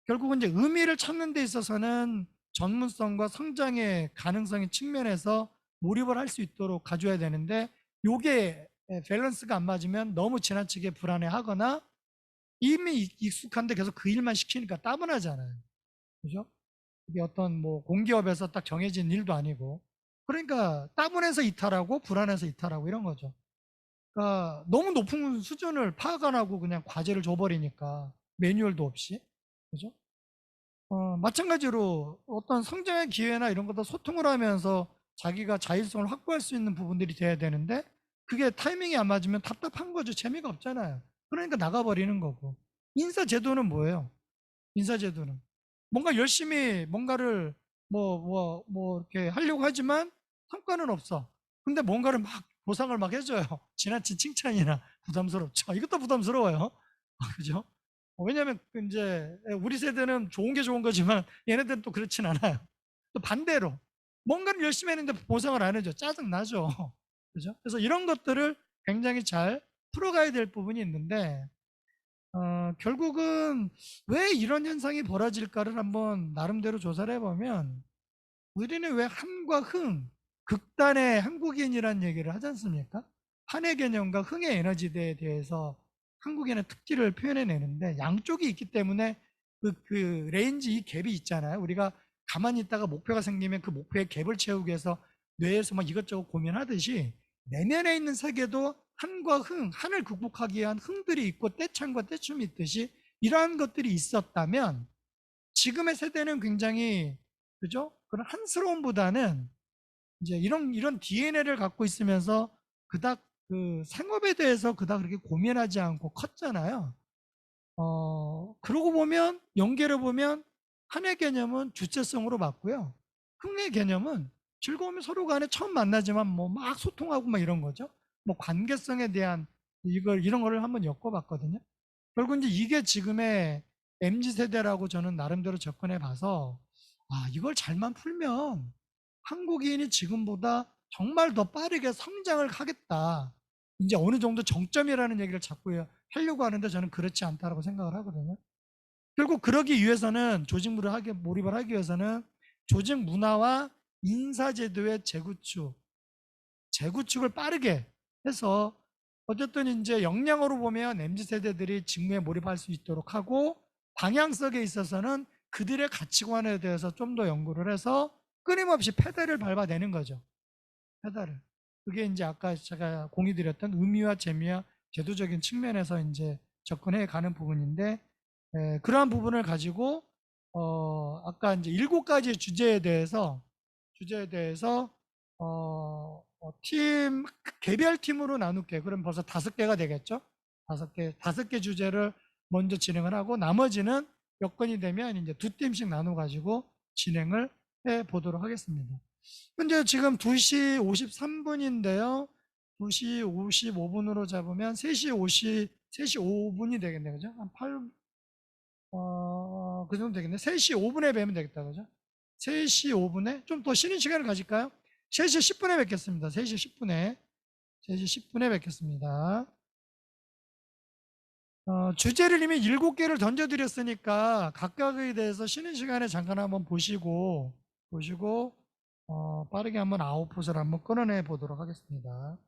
결국은 이제 의미를 찾는 데 있어서는 전문성과 성장의 가능성의 측면에서 몰입을 할 수 있도록 가져야 되는데 요게 밸런스가 안 맞으면 너무 지나치게 불안해하거나 이미 익숙한데 계속 그 일만 시키니까 따분하잖아요. 그죠? 이게 어떤 뭐 공기업에서 딱 정해진 일도 아니고 그러니까 따분해서 이탈하고 불안해서 이탈하고 이런 거죠. 그러니까 너무 높은 수준을 파악 안 하고 그냥 과제를 줘버리니까 매뉴얼도 없이 그죠? 마찬가지로 어떤 성장의 기회나 이런 것도 소통을 하면서 자기가 자율성을 확보할 수 있는 부분들이 돼야 되는데 그게 타이밍이 안 맞으면 답답한 거죠. 재미가 없잖아요. 그러니까 나가버리는 거고. 인사제도는 뭐예요? 인사제도는 뭔가 열심히 뭔가를 이렇게 하려고 하지만 성과는 없어. 근데 뭔가를 막 보상을 막 해줘요. 지나친 칭찬이나 부담스럽죠. 이것도 부담스러워요. 그죠? 왜냐하면 이제 우리 세대는 좋은 게 좋은 거지만 얘네들은 또 그렇진 않아요. 또 반대로 뭔가를 열심히 했는데 보상을 안 해줘. 짜증 나죠. 그죠? 그래서 이런 것들을 굉장히 잘 풀어가야 될 부분이 있는데 결국은 왜 이런 현상이 벌어질까를 한번 나름대로 조사를 해보면 우리는 왜 한과 흥, 극단의 한국인이라는 얘기를 하지 않습니까? 한의 개념과 흥의 에너지에 대해서 한국인의 특질을 표현해내는데 양쪽이 있기 때문에 그 레인지 이 갭이 있잖아요. 우리가 가만히 있다가 목표가 생기면 그 목표의 갭을 채우기 위해서 뇌에서 막 이것저것 고민하듯이 내면에 있는 세계도 한과 흥, 한을 극복하기 위한 흥들이 있고 떼창과 떼춤이 있듯이 이러한 것들이 있었다면 지금의 세대는 굉장히 그죠? 그런 한스러움보다는 이제 이런 DNA를 갖고 있으면서 그닥 그 생업에 대해서 그닥 그렇게 고민하지 않고 컸잖아요. 그러고 보면 연계를 보면 한의 개념은 주체성으로 맞고요. 흥의 개념은 즐거우면 서로 간에 처음 만나지만 뭐 막 소통하고 막 이런 거죠. 뭐 관계성에 대한 이런 거를 한번 엮어봤거든요. 결국 이제 이게 지금의 MZ 세대라고 저는 나름대로 접근해 봐서 이걸 잘만 풀면 한국인이 지금보다 정말 더 빠르게 성장을 하겠다. 이제 어느 정도 정점이라는 얘기를 자꾸 하려고 하는데 저는 그렇지 않다라고 생각을 하거든요. 결국 그러기 위해서는 몰입을 하기 위해서는 조직 문화와 인사제도의 재구축을 빠르게 해서 어쨌든 이제 역량으로 보면 MZ세대들이 직무에 몰입할 수 있도록 하고 방향성에 있어서는 그들의 가치관에 대해서 좀 더 연구를 해서 끊임없이 페달을 밟아내는 거죠. 페달을. 그게 이제 아까 제가 공유드렸던 의미와 재미와 제도적인 측면에서 이제 접근해 가는 부분인데, 그러한 부분을 가지고 아까 이제 7가지 주제에 대해서 팀 개별 팀으로 나눌게요. 그럼 벌써 5개가 되겠죠? 5개 주제를 먼저 진행을 하고, 나머지는 여건이 되면 이제 2팀씩 나눠 가지고 진행을 해 보도록 하겠습니다. 현재 지금 2시 53분인데요. 2시 55분으로 잡으면 3시 5분이 되겠네요. 그죠? 한 8, 그 정도 되겠네. 3시 5분에 뵈면 되겠다. 그죠? 3시 5분에 좀 더 쉬는 시간을 가질까요? 3시 10분에 뵙겠습니다. 3시 10분에 뵙겠습니다. 주제를 이미 7개를 던져드렸으니까 각각에 대해서 쉬는 시간에 잠깐 한번 보시고 빠르게 한번 아웃풋을 한번 끊어내 보도록 하겠습니다.